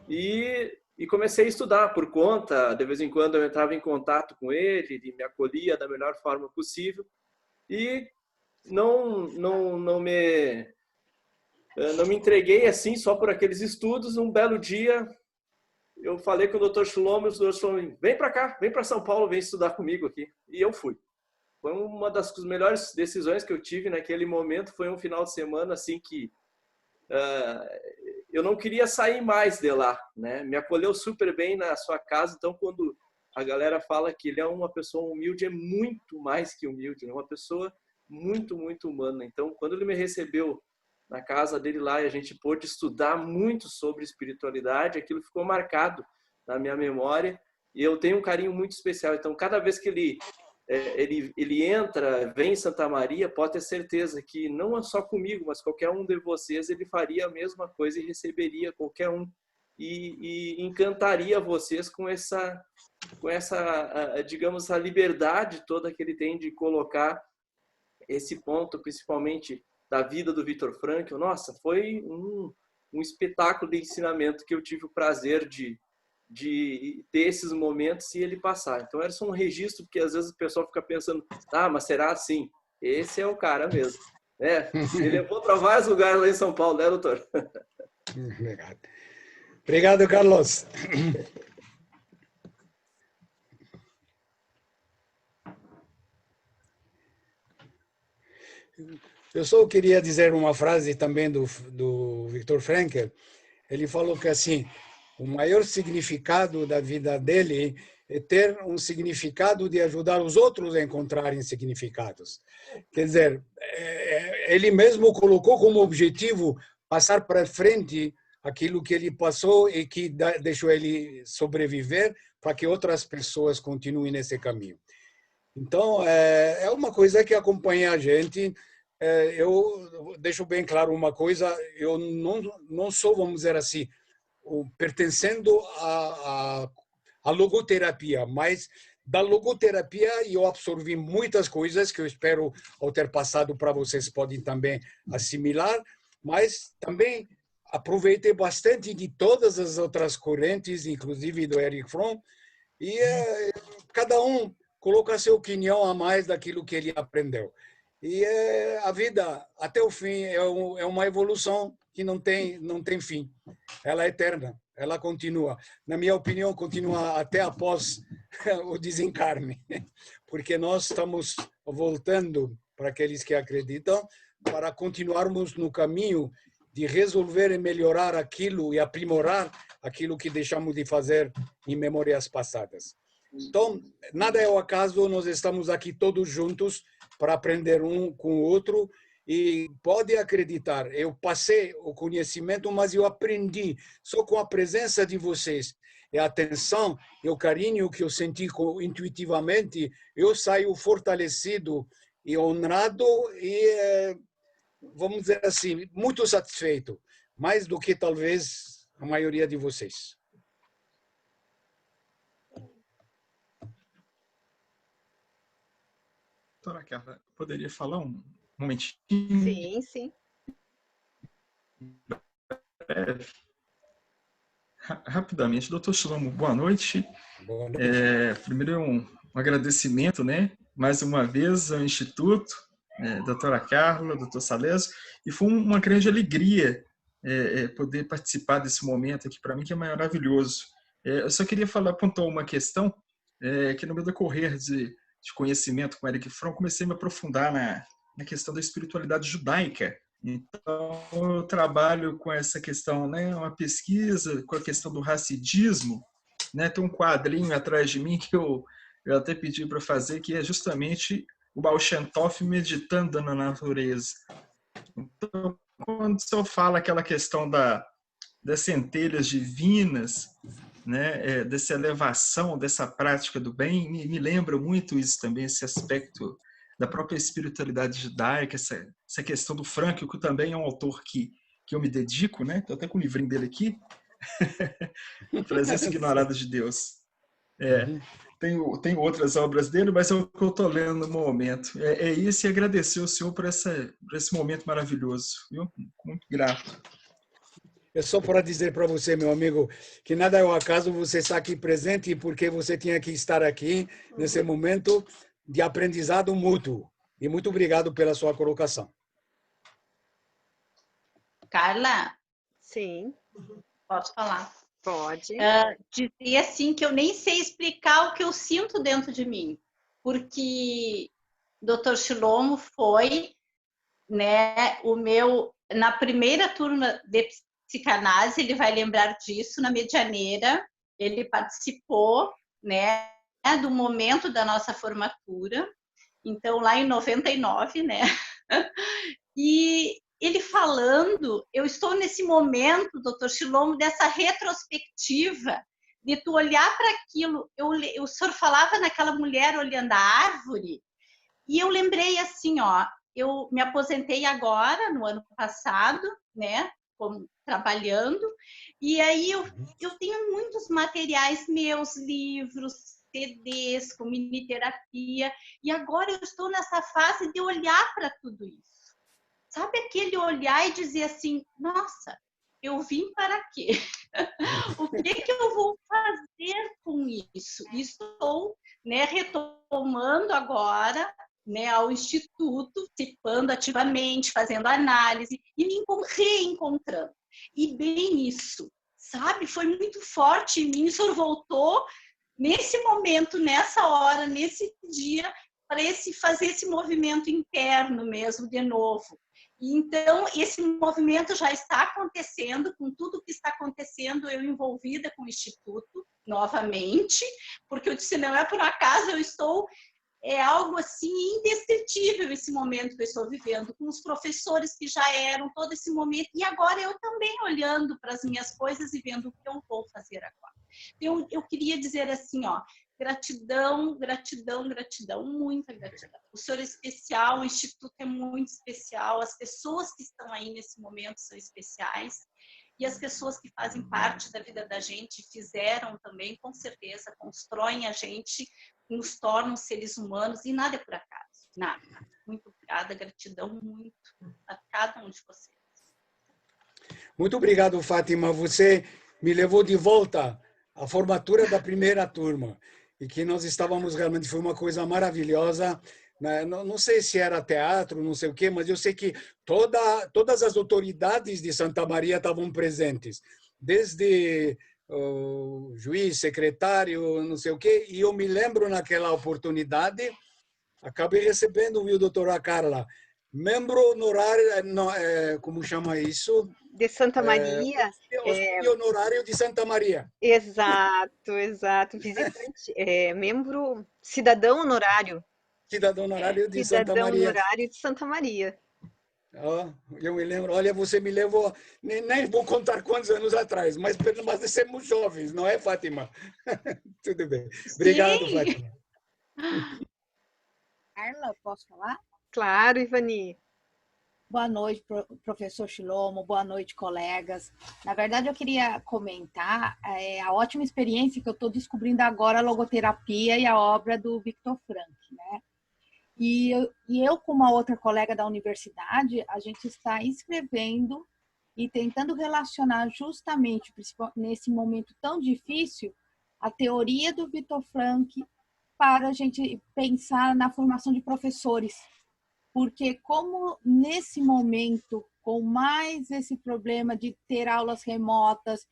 F: E comecei a estudar por conta. De vez em quando eu entrava em contato com ele, ele me acolhia da melhor forma possível. E não me entreguei assim só por aqueles estudos. Um belo dia eu falei com o Dr. Shlomo, e o Dr. Shlomo, vem para cá, vem para São Paulo, vem estudar comigo aqui. E eu fui. Foi uma das melhores decisões que eu tive naquele momento. Foi um final de semana assim que eu não queria sair mais de lá, né? Me acolheu super bem na sua casa. Então, quando a galera fala que ele é uma pessoa humilde, é muito mais que humilde, é uma pessoa muito, muito humana. Então, quando ele me recebeu na casa dele lá e a gente pôde estudar muito sobre espiritualidade, aquilo ficou marcado na minha memória e eu tenho um carinho muito especial. Então, cada vez que ele entra, vem em Santa Maria, pode ter certeza que não é só comigo, mas qualquer um de vocês, ele faria a mesma coisa e receberia qualquer um e encantaria vocês com essa, digamos, a liberdade toda que ele tem de colocar esse ponto, principalmente da vida do Viktor Frankl. Nossa, foi um espetáculo de ensinamento que eu tive o prazer de ter esses momentos e ele passar. Então era só um registro, porque às vezes o pessoal fica pensando, mas será assim? Esse é o cara mesmo. Ele levou para vários lugares lá em São Paulo, né, doutor?
C: Obrigado. Obrigado, Carlos. Eu só queria dizer uma frase também do Viktor Frankl. Ele falou que assim, o maior significado da vida dele é ter um significado de ajudar os outros a encontrarem significados. Quer dizer, ele mesmo colocou como objetivo passar para frente aquilo que ele passou e que deixou ele sobreviver para que outras pessoas continuem nesse caminho. Então, é uma coisa que acompanha a gente. Eu deixo bem claro uma coisa, eu não sou, vamos dizer assim, pertencendo à logoterapia, mas da logoterapia eu absorvi muitas coisas que eu espero, ao ter passado para vocês, podem também assimilar, mas também aproveitei bastante de todas as outras correntes, inclusive do Erich Fromm, e cada um coloca a sua opinião a mais daquilo que ele aprendeu. E a vida, até o fim, é uma evolução que não tem fim. Ela é eterna, ela continua. Na minha opinião, continua até após o desencarne, porque nós estamos voltando, para aqueles que acreditam, para continuarmos no caminho de resolver e melhorar aquilo e aprimorar aquilo que deixamos de fazer em memórias passadas. Então, nada é o acaso, nós estamos aqui todos juntos para aprender um com o outro. E pode acreditar, eu passei o conhecimento, mas eu aprendi só com a presença de vocês. E a atenção e o carinho que eu senti intuitivamente, eu saio fortalecido e honrado e, vamos dizer assim, muito satisfeito, mais do que talvez a maioria de vocês.
G: Doutora Carla, poderia falar um momentinho?
A: Sim, sim.
G: Rapidamente, doutor Shlomo, boa noite.
C: Boa noite.
G: Primeiro um agradecimento, né, mais uma vez ao Instituto, doutora Carla, doutor Salésio, e foi uma grande alegria poder participar desse momento aqui, para mim, que é maravilhoso. Eu só queria apontar uma questão, que no meu decorrer de conhecimento com Erich Fromm, comecei a me aprofundar na questão da espiritualidade judaica. Então, eu trabalho com essa questão, né, uma pesquisa com a questão do racidismo, né, tem um quadrinho atrás de mim que eu até pedi para fazer, que é justamente o Baal Shem Tov meditando na natureza. Então, quando o senhor fala aquela questão das centelhas divinas, né, dessa elevação, dessa prática do bem, me lembra muito isso também, esse aspecto da própria espiritualidade judaica, essa questão do Frankl, que também é um autor que eu me dedico, né? Estou até com o livrinho dele aqui, Presença Ignorada de Deus. Tem outras obras dele, mas é o que eu estou lendo no momento. É isso, e agradecer ao senhor por esse momento maravilhoso. Viu? Muito grato.
C: É só para dizer para você, meu amigo, que nada é o acaso, você está aqui presente porque você tinha que estar aqui nesse momento de aprendizado mútuo. E muito obrigado pela sua colocação.
E: Carla?
A: Sim.
E: Posso falar?
A: Pode.
E: Dizer assim que eu nem sei explicar o que eu sinto dentro de mim, porque Dr. Shlomo foi, né, na primeira turma de psicanálise, ele vai lembrar disso, na Medianeira, ele participou, né, do momento da nossa formatura, então lá em 99, né, e ele falando, eu estou nesse momento, doutor Shlomo, dessa retrospectiva, de tu olhar para aquilo, o senhor falava naquela mulher olhando a árvore, e eu lembrei assim, ó, eu me aposentei agora, no ano passado, né, trabalhando, e aí eu tenho muitos materiais meus, livros, CDs, com miniterapia, e agora eu estou nessa fase de olhar para tudo isso. Sabe aquele olhar e dizer assim, nossa, eu vim para quê? O que eu vou fazer com isso? Estou, né, retomando agora, né, ao Instituto, participando ativamente, fazendo análise e me reencontrando. E bem isso, sabe? Foi muito forte em mim, o senhor voltou nesse momento, nessa hora, nesse dia, para fazer esse movimento interno mesmo, de novo. Então, esse movimento já está acontecendo, com tudo que está acontecendo, eu envolvida com o Instituto, novamente, porque eu disse, não é por acaso, eu estou, é algo assim indescritível esse momento que eu estou vivendo, com os professores que já eram, todo esse momento, e agora eu também olhando para as minhas coisas e vendo o que eu vou fazer agora. Então, eu queria dizer assim, ó, gratidão, gratidão, gratidão, muita gratidão. O senhor é especial, o Instituto é muito especial, as pessoas que estão aí nesse momento são especiais e as pessoas que fazem parte da vida da gente fizeram também, com certeza, constroem a gente, nos tornam seres humanos e nada é por acaso, nada. Muito obrigada, gratidão muito a cada um de vocês.
C: Muito obrigado, Fátima. Você me levou de volta à formatura da primeira turma. E que nós estávamos realmente, foi uma coisa maravilhosa, né? Não sei se era teatro, não sei o quê, mas eu sei que todas as autoridades de Santa Maria estavam presentes, desde o juiz, secretário, não sei o quê, e eu me lembro naquela oportunidade, acabei recebendo, viu, doutora Carla, membro honorário, como chama isso?
A: De Santa Maria.
C: Auxílio honorário de Santa Maria.
A: Exato, exato. Visitante, membro, cidadão honorário.
C: Cidadão honorário de Santa
A: Cidadão
C: Maria.
A: honorário de Santa Maria.
C: Eu me lembro, olha, você me levou, nem vou contar quantos anos atrás, mas somos jovens, não é, Fátima? Tudo bem. Obrigado,
E: Sim.
C: Fátima.
H: Carla, posso falar?
A: Claro, Ivani.
H: Boa noite, professor Chilomo, boa noite, colegas. Na verdade, eu queria comentar a ótima experiência que eu estou descobrindo agora, a logoterapia e a obra do Victor Frank, né? E eu, com uma outra colega da universidade, a gente está escrevendo e tentando relacionar justamente, nesse momento tão difícil, a teoria do Victor Frank para a gente pensar na formação de professores. Porque como nesse momento, com mais esse problema de ter aulas remotas,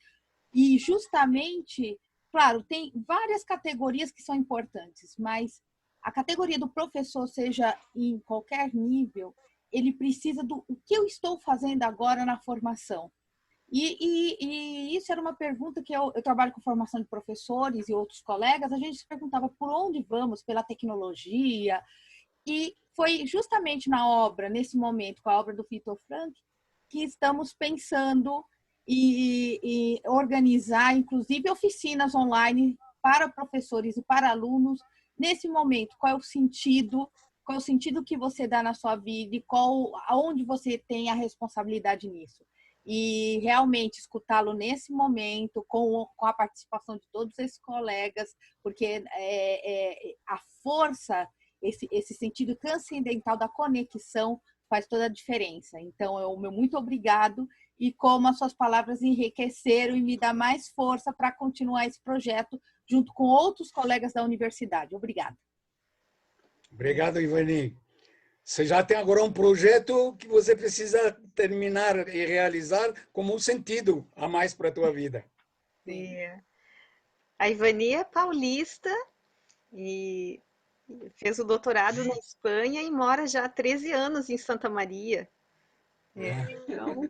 H: e justamente, claro, tem várias categorias que são importantes, mas a categoria do professor, seja em qualquer nível, ele precisa do o que eu estou fazendo agora na formação. E isso era uma pergunta que eu trabalho com formação de professores e outros colegas, a gente se perguntava por onde vamos, pela tecnologia, e foi justamente na obra, nesse momento, com a obra do Victor Frank, que estamos pensando e organizar, inclusive, oficinas online para professores e para alunos. Nesse momento, qual é o sentido que você dá na sua vida e aonde você tem a responsabilidade nisso. E realmente escutá-lo nesse momento, com a participação de todos esses colegas, porque a força, esse sentido transcendental da conexão faz toda a diferença. Então, meu muito obrigado, e como as suas palavras enriqueceram e me dá mais força para continuar esse projeto junto com outros colegas da universidade. Obrigada.
C: Obrigado, Ivani. Você já tem agora um projeto que você precisa terminar e realizar como um sentido a mais para a tua vida.
A: A Ivani é paulista e fez o doutorado na Espanha e mora já há 13 anos em Santa Maria. Então,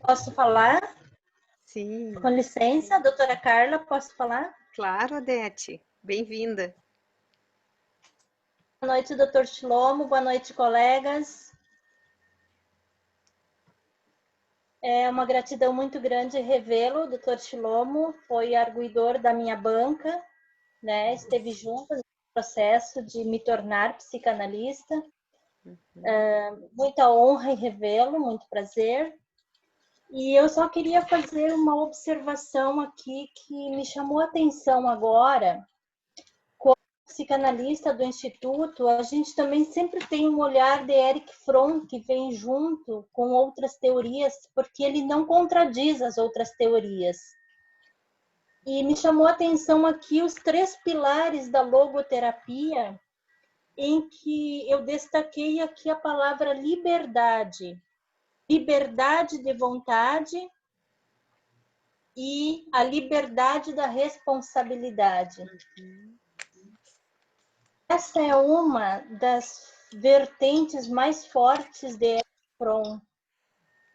I: Posso falar?
A: sim.
I: Com licença, doutora Carla, posso falar?
A: Claro, Odete. Bem-vinda.
I: Boa noite, doutor Chilomo. Boa noite, colegas. É uma gratidão muito grande revê-lo, doutor Chilomo. Foi arguidor da minha banca, né? Esteve junto no processo de me tornar psicanalista. Muita honra em revê-lo, muito prazer. E eu só queria fazer uma observação aqui que me chamou a atenção agora. Como psicanalista do Instituto, a gente também sempre tem um olhar de Erich Fromm, que vem junto com outras teorias, porque ele não contradiz as outras teorias. E me chamou a atenção aqui os 3 pilares da logoterapia, em que eu destaquei aqui a palavra liberdade. Liberdade de vontade e a liberdade da responsabilidade. Essa é uma das vertentes mais fortes de Erich Fromm,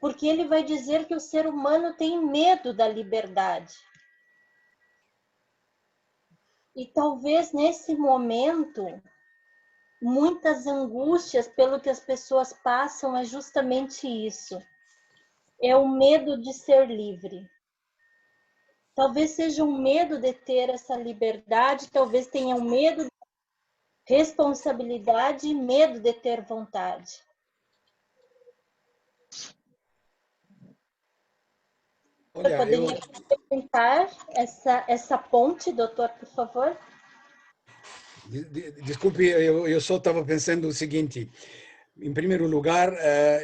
I: porque ele vai dizer que o ser humano tem medo da liberdade. E talvez nesse momento, muitas angústias pelo que as pessoas passam é justamente isso. É o medo de ser livre. Talvez seja um medo de ter essa liberdade, talvez tenha um medo de responsabilidade e medo de ter vontade.
C: Olha,
I: Poderia apresentar essa ponte, doutor, por favor?
C: Desculpe, eu só estava pensando o seguinte. Em primeiro lugar,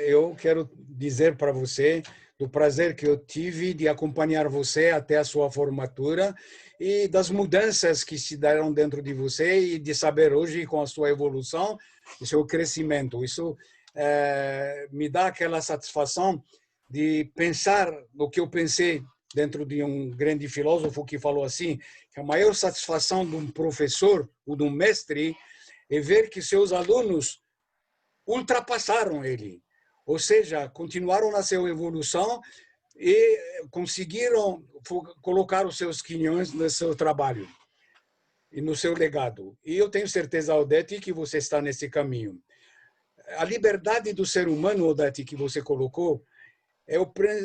C: eu quero dizer para você do prazer que eu tive de acompanhar você até a sua formatura e das mudanças que se deram dentro de você e de saber hoje com a sua evolução e seu crescimento. Isso me dá aquela satisfação de pensar no que eu pensei dentro de um grande filósofo que falou assim, que a maior satisfação de um professor ou de um mestre é ver que seus alunos ultrapassaram ele, ou seja, continuaram na sua evolução e conseguiram colocar os seus quinhões no seu trabalho e no seu legado. E eu tenho certeza, Odete, que você está nesse caminho. A liberdade do ser humano, Odete, que você colocou, é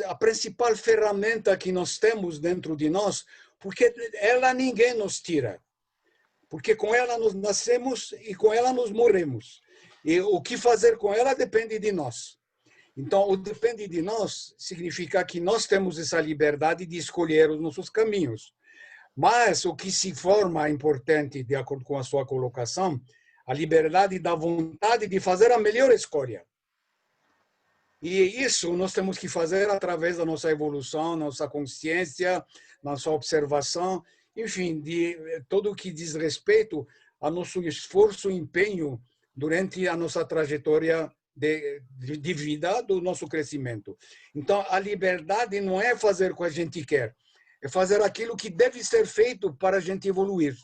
C: a principal ferramenta que nós temos dentro de nós, porque ela ninguém nos tira. Porque com ela nós nascemos e com ela nós morremos. E o que fazer com ela depende de nós. Então, o depende de nós significa que nós temos essa liberdade de escolher os nossos caminhos. Mas o que se forma importante, de acordo com a sua colocação, a liberdade da vontade de fazer a melhor escolha. E isso nós temos que fazer através da nossa evolução, nossa consciência, nossa observação, enfim, de tudo o que diz respeito ao nosso esforço e empenho durante a nossa trajetória de vida, do nosso crescimento. Então, a liberdade não é fazer o que a gente quer, é fazer aquilo que deve ser feito para a gente evoluir.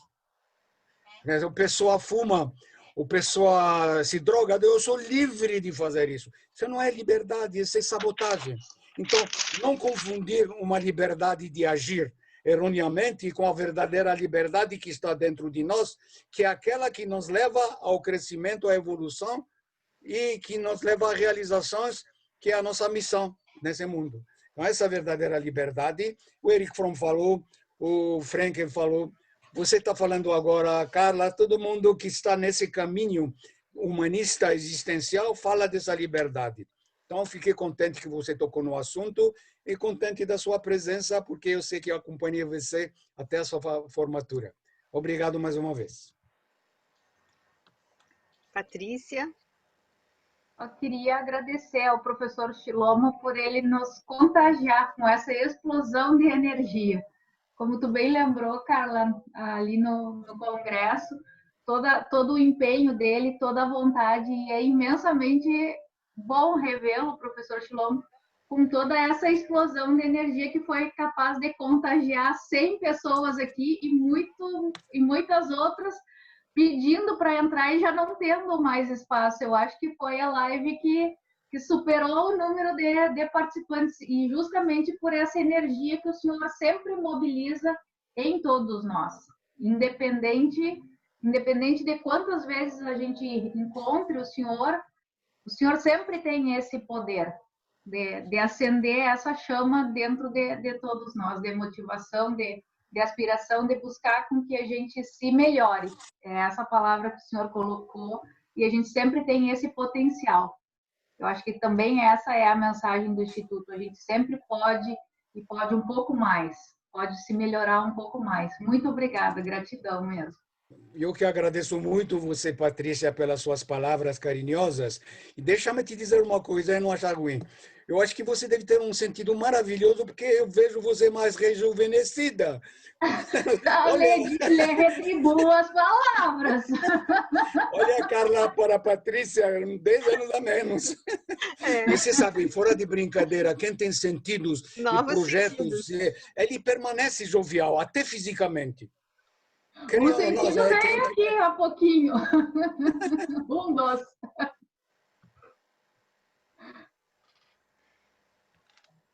C: A pessoa fuma, a pessoa se droga, eu sou livre de fazer isso. Isso não é liberdade, isso é sabotagem. Então, não confundir uma liberdade de agir erroneamente com a verdadeira liberdade que está dentro de nós, que é aquela que nos leva ao crescimento, à evolução e que nos leva a realizações, que é a nossa missão nesse mundo. Então, essa verdadeira liberdade, o Erich Fromm falou, o Frankl falou, você está falando agora, Carla, todo mundo que está nesse caminho humanista existencial fala dessa liberdade. Então, fiquei contente que você tocou no assunto e contente da sua presença, porque eu sei que eu acompanhei você até a sua formatura. Obrigado mais uma vez.
A: Patrícia?
H: Eu queria agradecer ao professor Shlomo por ele nos contagiar com essa explosão de energia. Como tu bem lembrou, Carla, ali no congresso, todo o empenho dele, toda a vontade, e é imensamente bom revê-lo, o professor Shlomo, com toda essa explosão de energia que foi capaz de contagiar 100 pessoas aqui e muitas outras pedindo para entrar e já não tendo mais espaço. Eu acho que foi a live que superou o número de participantes, e justamente por essa energia que o senhor sempre mobiliza em todos nós, independente de quantas vezes a gente encontre o senhor sempre tem esse poder de acender essa chama dentro de todos nós, de motivação, de aspiração, de buscar com que a gente se melhore. É essa palavra que o senhor colocou, e a gente sempre tem esse potencial. Eu acho que também essa é a mensagem do Instituto. A gente sempre pode, e pode um pouco mais, pode se melhorar um pouco mais. Muito obrigada, gratidão mesmo.
C: Eu que agradeço muito você, Patrícia, pelas suas palavras carinhosas. E deixa-me te dizer uma coisa, eu não achar ruim. Eu acho que você deve ter um sentido maravilhoso, porque eu vejo você mais rejuvenescida.
H: Lhe retribuo as palavras.
C: Olha, Carla, para a Patrícia, 10 anos a menos. Você sabe, fora de brincadeira, quem tem sentidos e projetos, ele permanece jovial, até fisicamente.
H: O sentido veio aqui há pouquinho. Doce.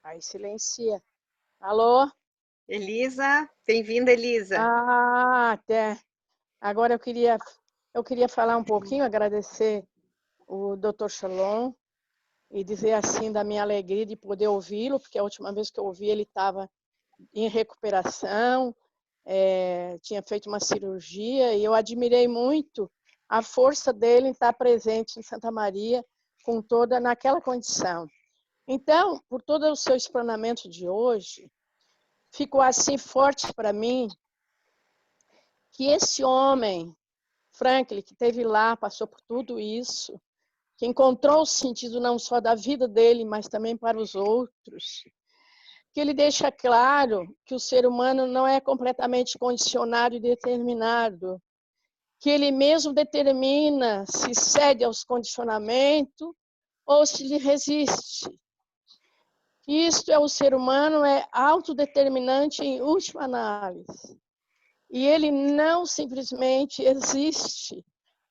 J: Aí silencia. Alô?
A: Elisa, bem-vinda, Elisa.
J: Até. Agora eu queria falar um pouquinho, agradecer o Dr. Shalom e dizer assim da minha alegria de poder ouvi-lo, porque a última vez que eu ouvi ele estava em recuperação, tinha feito uma cirurgia, e eu admirei muito a força dele em estar presente em Santa Maria naquela condição. Então, por todo o seu explanamento de hoje, ficou assim forte para mim que esse homem, Frankl, que esteve lá, passou por tudo isso, que encontrou o sentido não só da vida dele, mas também para os outros, que ele deixa claro que o ser humano não é completamente condicionado e determinado, que ele mesmo determina se cede aos condicionamentos ou se lhe resiste. Isto é, o ser humano é autodeterminante em última análise. E ele não simplesmente existe,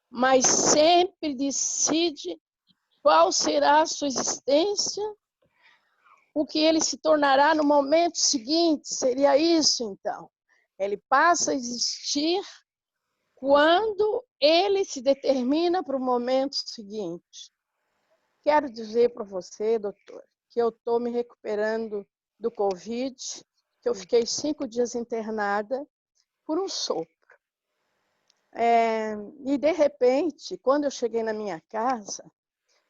J: mas sempre decide qual será a sua existência, o que ele se tornará no momento seguinte. Seria isso, então. Ele passa a existir quando ele se determina para o momento seguinte. Quero dizer para você, doutor, que eu estou me recuperando do Covid, que eu fiquei 5 dias internada por um sopro. E, de repente, quando eu cheguei na minha casa,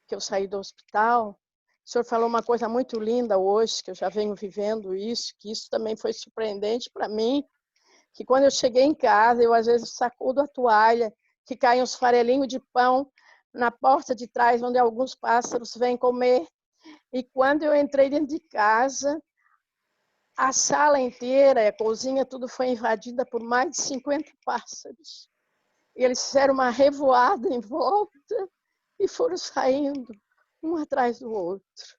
J: que eu saí do hospital, o senhor falou uma coisa muito linda hoje, que eu já venho vivendo isso, que isso também foi surpreendente para mim, que quando eu cheguei em casa, eu às vezes sacudo a toalha, que caem uns farelinhos de pão na porta de trás, onde alguns pássaros vêm comer. E quando eu entrei dentro de casa, a sala inteira, a cozinha, tudo foi invadida por mais de 50 pássaros. E eles fizeram uma revoada em volta e foram saindo, um atrás do outro.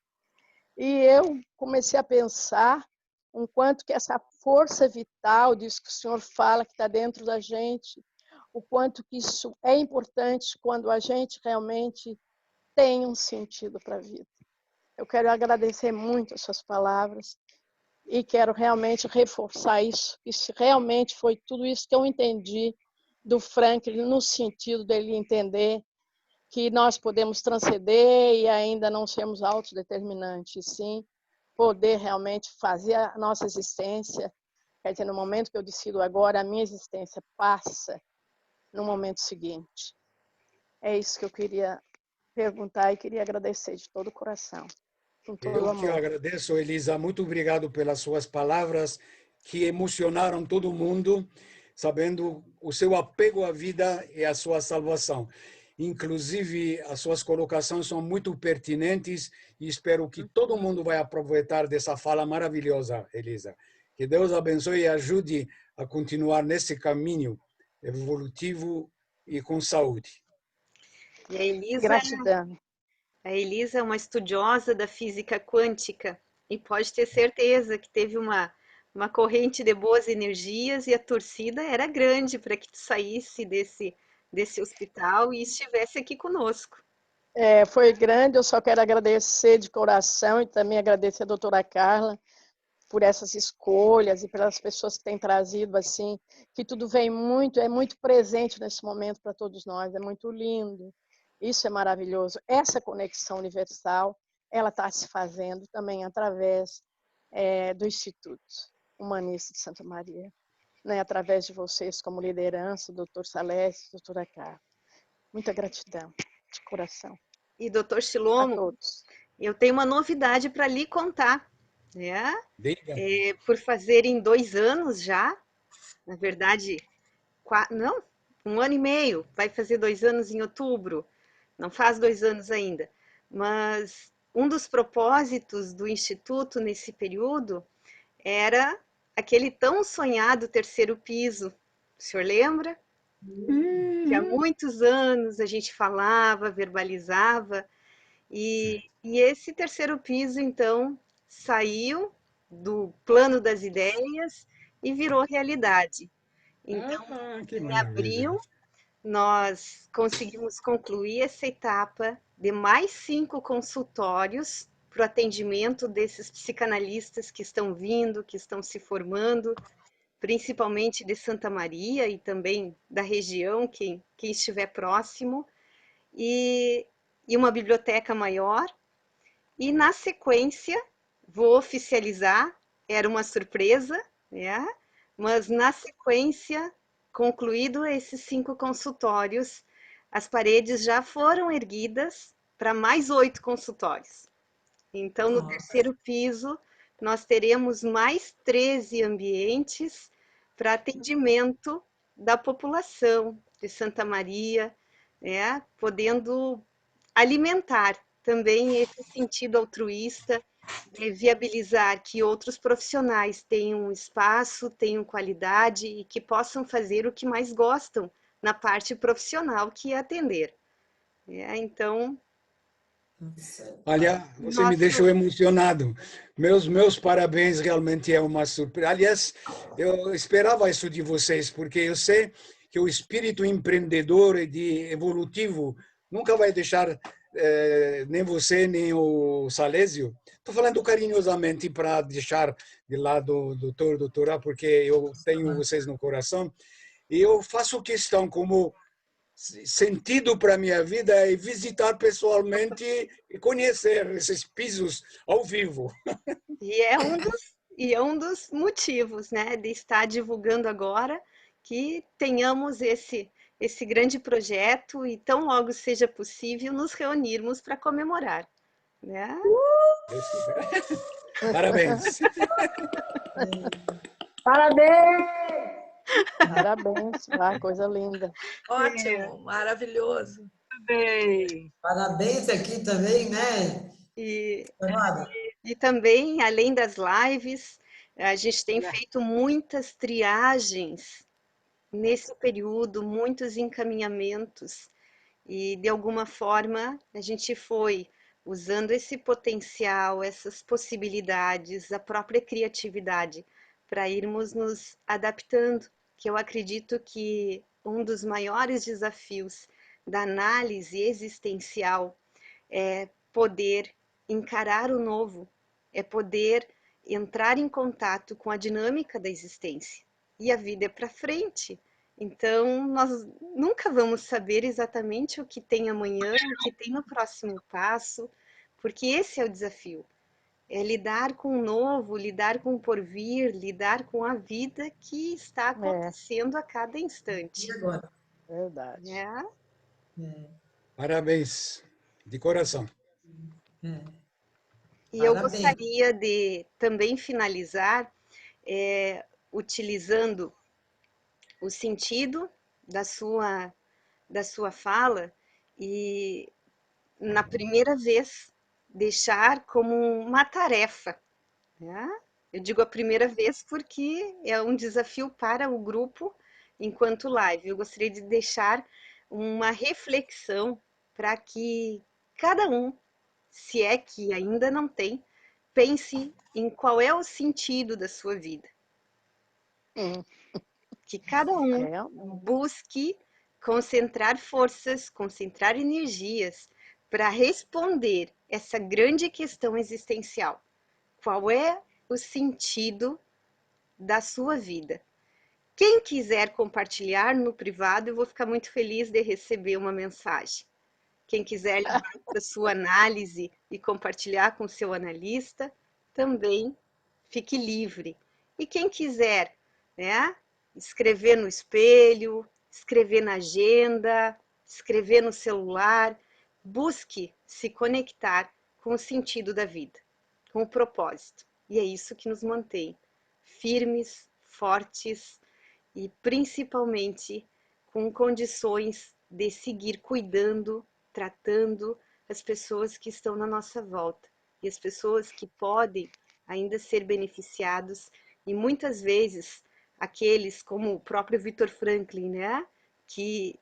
J: E eu comecei a pensar o quanto que essa força vital, disso que o senhor fala, que está dentro da gente, o quanto que isso é importante quando a gente realmente tem um sentido para a vida. Eu quero agradecer muito as suas palavras e quero realmente reforçar isso, que realmente foi tudo isso que eu entendi do Franklin, no sentido dele entender que nós podemos transcender e ainda não sermos autodeterminantes, sim, poder realmente fazer a nossa existência. Quer dizer, no momento que eu decido agora, a minha existência passa no momento seguinte. É isso que eu queria perguntar e queria agradecer de todo o coração, com todo o
C: Eu te
J: amor.
C: agradeço, Elisa. Muito obrigado pelas suas palavras que emocionaram todo mundo, sabendo o seu apego à vida e à sua salvação. Inclusive, as suas colocações são muito pertinentes e espero que todo mundo vai aproveitar dessa fala maravilhosa, Elisa. Que Deus abençoe e ajude a continuar nesse caminho evolutivo e com saúde.
A: E
J: Gratidão.
A: a Elisa é uma estudiosa da física quântica e pode ter certeza que teve uma corrente de boas energias e a torcida era grande para que tu saísse desse hospital e estivesse aqui conosco.
J: Foi grande, eu só quero agradecer de coração e também agradecer a doutora Carla por essas escolhas e pelas pessoas que têm trazido, assim, que tudo vem muito, é muito presente nesse momento para todos nós, é muito lindo. Isso é maravilhoso. Essa conexão universal, ela está se fazendo também através do Instituto Humanista de Santa Maria, né? Através de vocês como liderança, doutor Salésio, doutora Carla. Muita gratidão, de coração.
A: E doutor
J: A
A: Shilomo,
J: todos.
A: eu tenho uma novidade para lhe contar, né?
C: Diga.
A: Por fazerem 2 anos já, na verdade, não, 1 ano e meio, vai fazer 2 anos em outubro, não faz 2 anos ainda, mas um dos propósitos do Instituto nesse período era aquele tão sonhado terceiro piso, o senhor lembra? Que há muitos anos a gente falava, verbalizava, e esse terceiro piso, então, saiu do plano das ideias e virou realidade. Então,
C: Que
A: em
C: maravilha.
A: abril, nós conseguimos concluir essa etapa de mais 5 consultórios para o atendimento desses psicanalistas que estão vindo, que estão se formando, principalmente de Santa Maria e também da região, quem estiver próximo, e uma biblioteca maior. E na sequência, vou oficializar, era uma surpresa, né? Mas na sequência, concluído esses 5 consultórios, as paredes já foram erguidas para mais 8 consultórios. Então, no terceiro piso, nós teremos mais 13 ambientes para atendimento da população de Santa Maria, né? Podendo alimentar também esse sentido altruísta viabilizar que outros profissionais tenham espaço, tenham qualidade e que possam fazer o que mais gostam na parte profissional, que é atender. Então,
C: Olha, você me
A: nosso
C: deixou emocionado. Meus parabéns, realmente é uma surpresa. Aliás, eu esperava isso de vocês, porque eu sei que o espírito empreendedor e de evolutivo nunca vai deixar nem você, nem o Salésio. Estou falando carinhosamente para deixar de lado o doutora, porque eu tenho vocês no coração. E eu faço questão, como sentido para a minha vida, é visitar pessoalmente e conhecer esses pisos ao vivo.
A: E é um dos motivos, né, de estar divulgando agora, que tenhamos esse grande projeto e tão logo seja possível nos reunirmos para comemorar, né?
C: Parabéns.
J: Parabéns! Parabéns, coisa linda.
D: Ótimo, maravilhoso.
K: Parabéns aqui também, né?
A: E,
K: Amada?
A: e também, além das lives, a gente tem feito muitas triagens nesse período, muitos encaminhamentos, e de alguma forma a gente foi usando esse potencial, essas possibilidades, a própria criatividade, para irmos nos adaptando, que eu acredito que um dos maiores desafios da análise existencial é poder encarar o novo, é poder entrar em contato com a dinâmica da existência. E a vida é para frente. Então, nós nunca vamos saber exatamente o que tem amanhã, o que tem no próximo passo, porque esse é o desafio. É lidar com o novo, lidar com o porvir, lidar com a vida que está acontecendo a cada instante.
K: E agora?
J: Verdade.
A: Né?
C: Parabéns, de coração.
A: E eu
K: Parabéns.
A: gostaria de também finalizar utilizando o sentido da sua fala e, na primeira vez, deixar como uma tarefa, né? Eu digo a primeira vez porque é um desafio para o grupo enquanto live. Eu gostaria de deixar uma reflexão para que cada um, se é que ainda não tem, pense em qual é o sentido da sua vida. Que cada um busque concentrar forças, concentrar energias para responder essa grande questão existencial. Qual é o sentido da sua vida? Quem quiser compartilhar no privado, eu vou ficar muito feliz de receber uma mensagem. Quem quiser levar para sua análise e compartilhar com seu analista, também fique livre. E quem quiser, né, escrever no espelho, escrever na agenda, escrever no celular, busque se conectar com o sentido da vida, com o propósito. E é isso que nos mantém firmes, fortes e principalmente com condições de seguir cuidando, tratando as pessoas que estão na nossa volta e as pessoas que podem ainda ser beneficiados, e muitas vezes aqueles como o próprio Viktor Frankl, né, que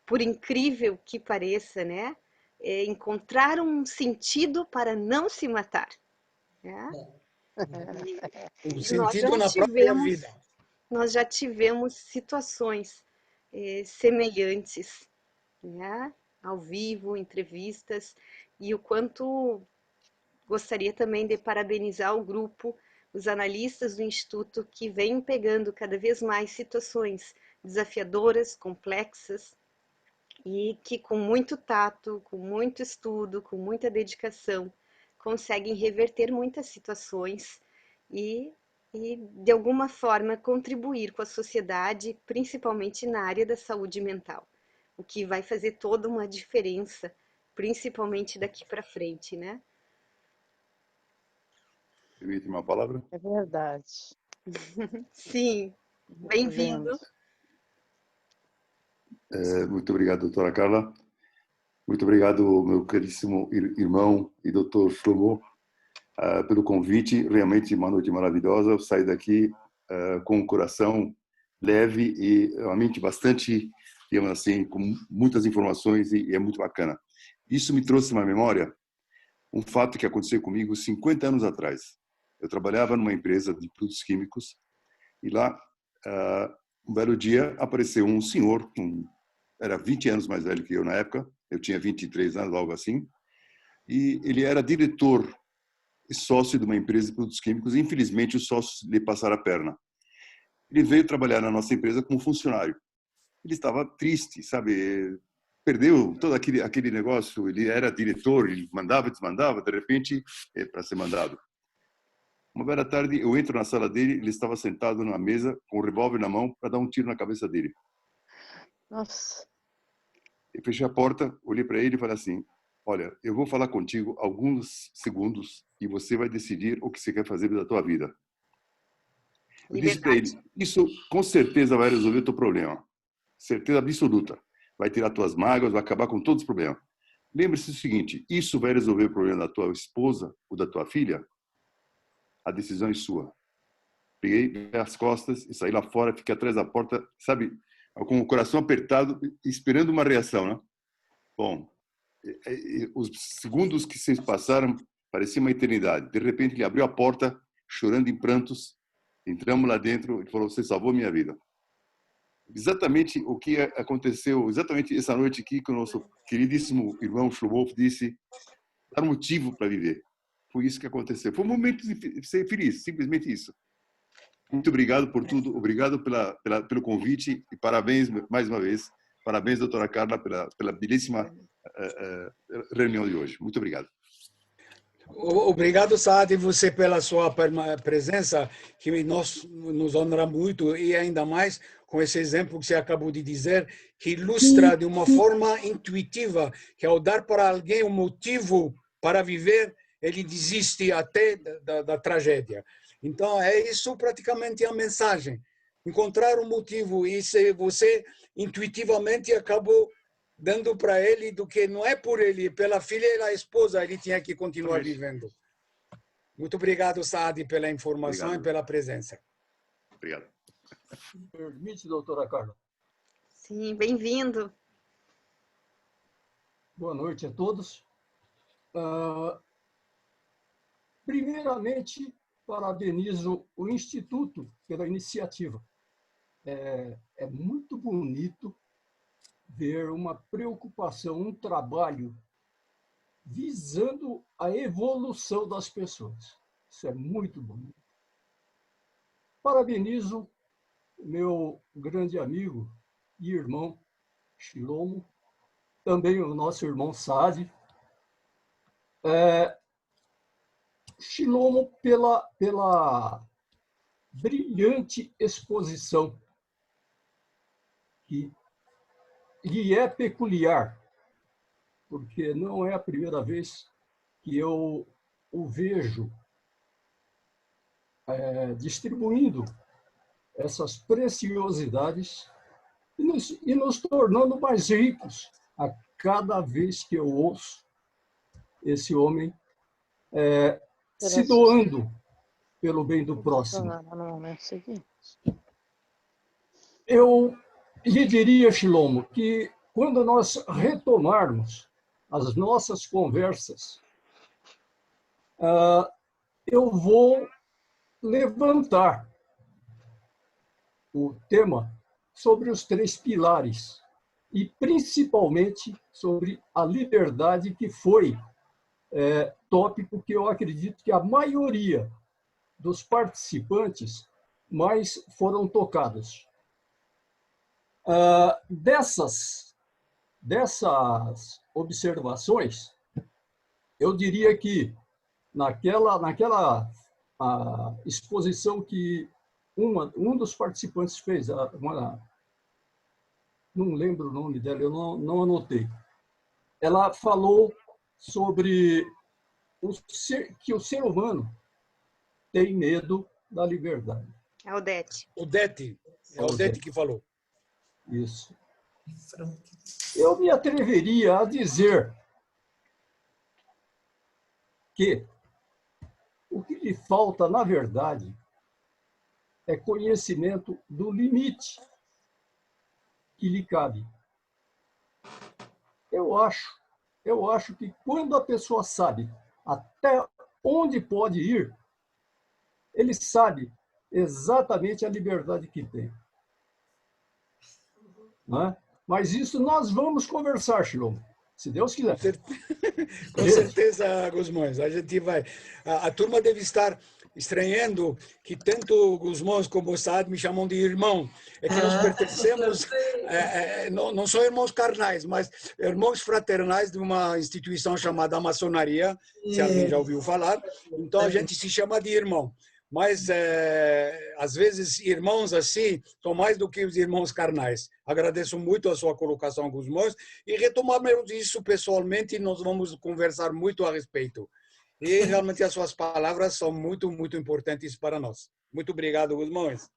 A: por incrível que pareça, né, encontraram um sentido para não se matar, né?
C: Um
A: E
C: sentido na própria vida.
A: nós já tivemos situações semelhantes, né? Ao vivo, entrevistas, e o quanto gostaria também de parabenizar o grupo, os analistas do Instituto, que vêm pegando cada vez mais situações desafiadoras, complexas, e que com muito tato, com muito estudo, com muita dedicação, conseguem reverter muitas situações e de alguma forma contribuir com a sociedade, principalmente na área da saúde mental, o que vai fazer toda uma diferença, principalmente daqui para frente, né?
L: Permite uma palavra?
J: É verdade.
A: Sim, bem-vindo.
L: Muito obrigado, doutora Carla. Muito obrigado, meu caríssimo irmão e doutor Shlomo, pelo convite. Realmente uma noite maravilhosa. Eu saí daqui com o coração leve e a mente bastante, digamos assim, com muitas informações e é muito bacana. Isso me trouxe uma memória, um fato que aconteceu comigo 50 anos atrás. Eu trabalhava numa empresa de produtos químicos e lá, um belo dia, apareceu um senhor, era 20 anos mais velho que eu na época, eu tinha 23 anos, algo assim, e ele era diretor e sócio de uma empresa de produtos químicos. E, infelizmente, os sócios lhe passaram a perna. Ele veio trabalhar na nossa empresa como funcionário. Ele estava triste, sabe? Perdeu todo aquele negócio. Ele era diretor, ele mandava, desmandava, de repente, para ser mandado. Uma bela tarde, eu entro na sala dele, ele estava sentado na mesa com o revólver na mão para dar um tiro na cabeça dele.
J: Nossa.
L: Eu fechei a porta, olhei para ele e falei assim: olha, eu vou falar contigo alguns segundos e você vai decidir o que você quer fazer da tua vida. Eu disse para ele: isso com certeza vai resolver o teu problema. Certeza absoluta. Vai tirar tuas mágoas, vai acabar com todos os problemas. Lembre-se do seguinte: isso vai resolver o problema da tua esposa ou da tua filha? A decisão é sua. Peguei as costas e saí lá fora, fiquei atrás da porta, sabe, com o coração apertado, esperando uma reação, né? Bom, os segundos que se passaram parecia uma eternidade. De repente ele abriu a porta, chorando em prantos. Entramos lá dentro, ele falou: você salvou minha vida. Exatamente o que aconteceu, exatamente essa noite aqui, que o nosso queridíssimo irmão Shlomo disse: dar motivo para viver. Foi isso que aconteceu. Foi um momento de ser feliz, simplesmente isso. Muito obrigado por tudo, obrigado pelo convite e parabéns mais uma vez. Parabéns, doutora Carla, pela belíssima reunião de hoje. Muito obrigado.
C: Obrigado, Saad, você pela sua presença, que nos honra muito, e ainda mais com esse exemplo que você acabou de dizer, que ilustra de uma forma intuitiva que ao dar para alguém um motivo para viver, ele desiste até da tragédia. Então, é isso praticamente a mensagem. Encontrar um motivo, e se você intuitivamente acabou dando para ele do que não é por ele, pela filha e a esposa, ele tinha que continuar vivendo. Muito obrigado, Saad, pela informação e pela presença.
L: Obrigado.
M: Permite, doutora Carla?
A: Sim, bem-vindo.
M: Boa noite a todos. Primeiramente, parabenizo o Instituto pela iniciativa. É muito bonito ver uma preocupação, um trabalho visando a evolução das pessoas. Isso é muito bonito. Parabenizo o meu grande amigo e irmão Shlomo, também o nosso irmão Saad. Shlomo pela brilhante exposição que lhe é peculiar, porque não é a primeira vez que eu o vejo distribuindo essas preciosidades e nos tornando mais ricos a cada vez que eu ouço esse homem se doando pelo bem do próximo. Eu lhe diria, Shlomo, que quando nós retomarmos as nossas conversas, eu vou levantar o tema sobre os 3 pilares e principalmente sobre a liberdade, que foi tópico que eu acredito que a maioria dos participantes mais foram tocados. Dessas observações, eu diria que naquela exposição que um dos participantes fez, não lembro o nome dela, eu não anotei, ela falou sobre que o ser humano tem medo da liberdade.
A: É Odete.
C: Odete. É a Odete que falou.
M: Isso. Eu me atreveria a dizer que O que lhe falta, na verdade, é conhecimento do limite que lhe cabe. Eu acho que quando a pessoa sabe até onde pode ir, ele sabe exatamente a liberdade que tem. Não é? Mas isso nós vamos conversar, Shlomo, se Deus quiser.
C: Com certeza, Gusmões. A gente vai. A turma deve estar estranhando que tanto o Gusmões como o Saad me chamam de irmão. É que nós pertencemos, não são irmãos carnais, mas irmãos fraternais de uma instituição chamada maçonaria, se alguém já ouviu falar. Então a gente se chama de irmão. Mas, às vezes, irmãos assim são mais do que os irmãos carnais. Agradeço muito a sua colocação, Gusmões, e retomarmos isso pessoalmente, nós vamos conversar muito a respeito. E, realmente, as suas palavras são muito, muito importantes para nós. Muito obrigado, Gusmões.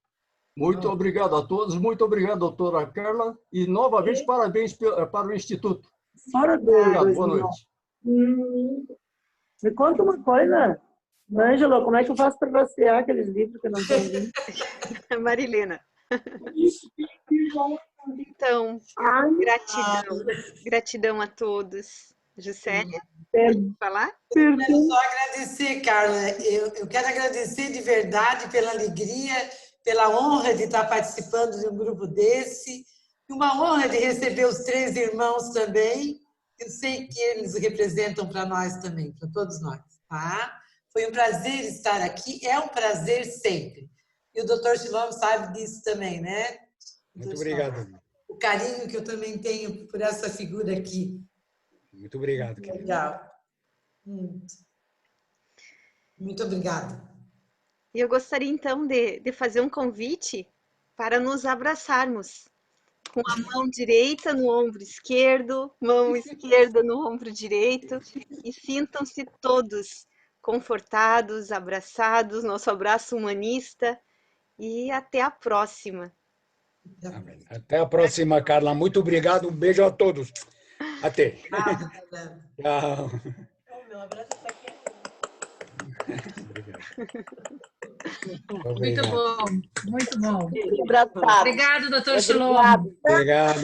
M: Muito obrigado a todos, muito obrigado, doutora Carla, e, novamente, parabéns para o Instituto.
N: Parabéns.
M: Boa noite.
N: Me conta uma coisa. Ângelo, como é que eu faço para rastrear aqueles livros que eu não estou ouvindo?
A: Marilena. Então, gratidão a todos. Juscelia, quer falar?
K: Eu quero só agradecer, Carla. Eu quero agradecer de verdade pela alegria, pela honra de estar participando de um grupo desse, e uma honra de receber os 3 irmãos também. Eu sei que eles representam para nós também, para todos nós, tá? Foi um prazer estar aqui, é um prazer sempre. E o doutor Shlomo sabe disso também, né?
C: Muito obrigado.
K: O carinho que eu também tenho por essa figura aqui.
C: Muito obrigado.
K: Legal. Muito obrigada.
A: E eu gostaria, então, de fazer um convite para nos abraçarmos. Com a mão direita no ombro esquerdo, mão esquerda no ombro direito, e sintam-se todos confortados, abraçados, nosso abraço humanista, e até a próxima.
C: Até a próxima, Carla. Muito obrigado. Um beijo a todos. Até. Tchau.
K: Meu abraço está aqui.
D: Muito bom, muito bom.
N: Obrigado,
D: doutor Shlomo.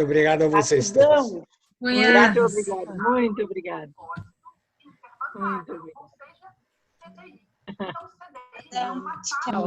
C: Obrigado a vocês.
N: Muito
D: Cunhados.
N: obrigado, muito obrigado. Muito obrigado.
E: Então, tchau.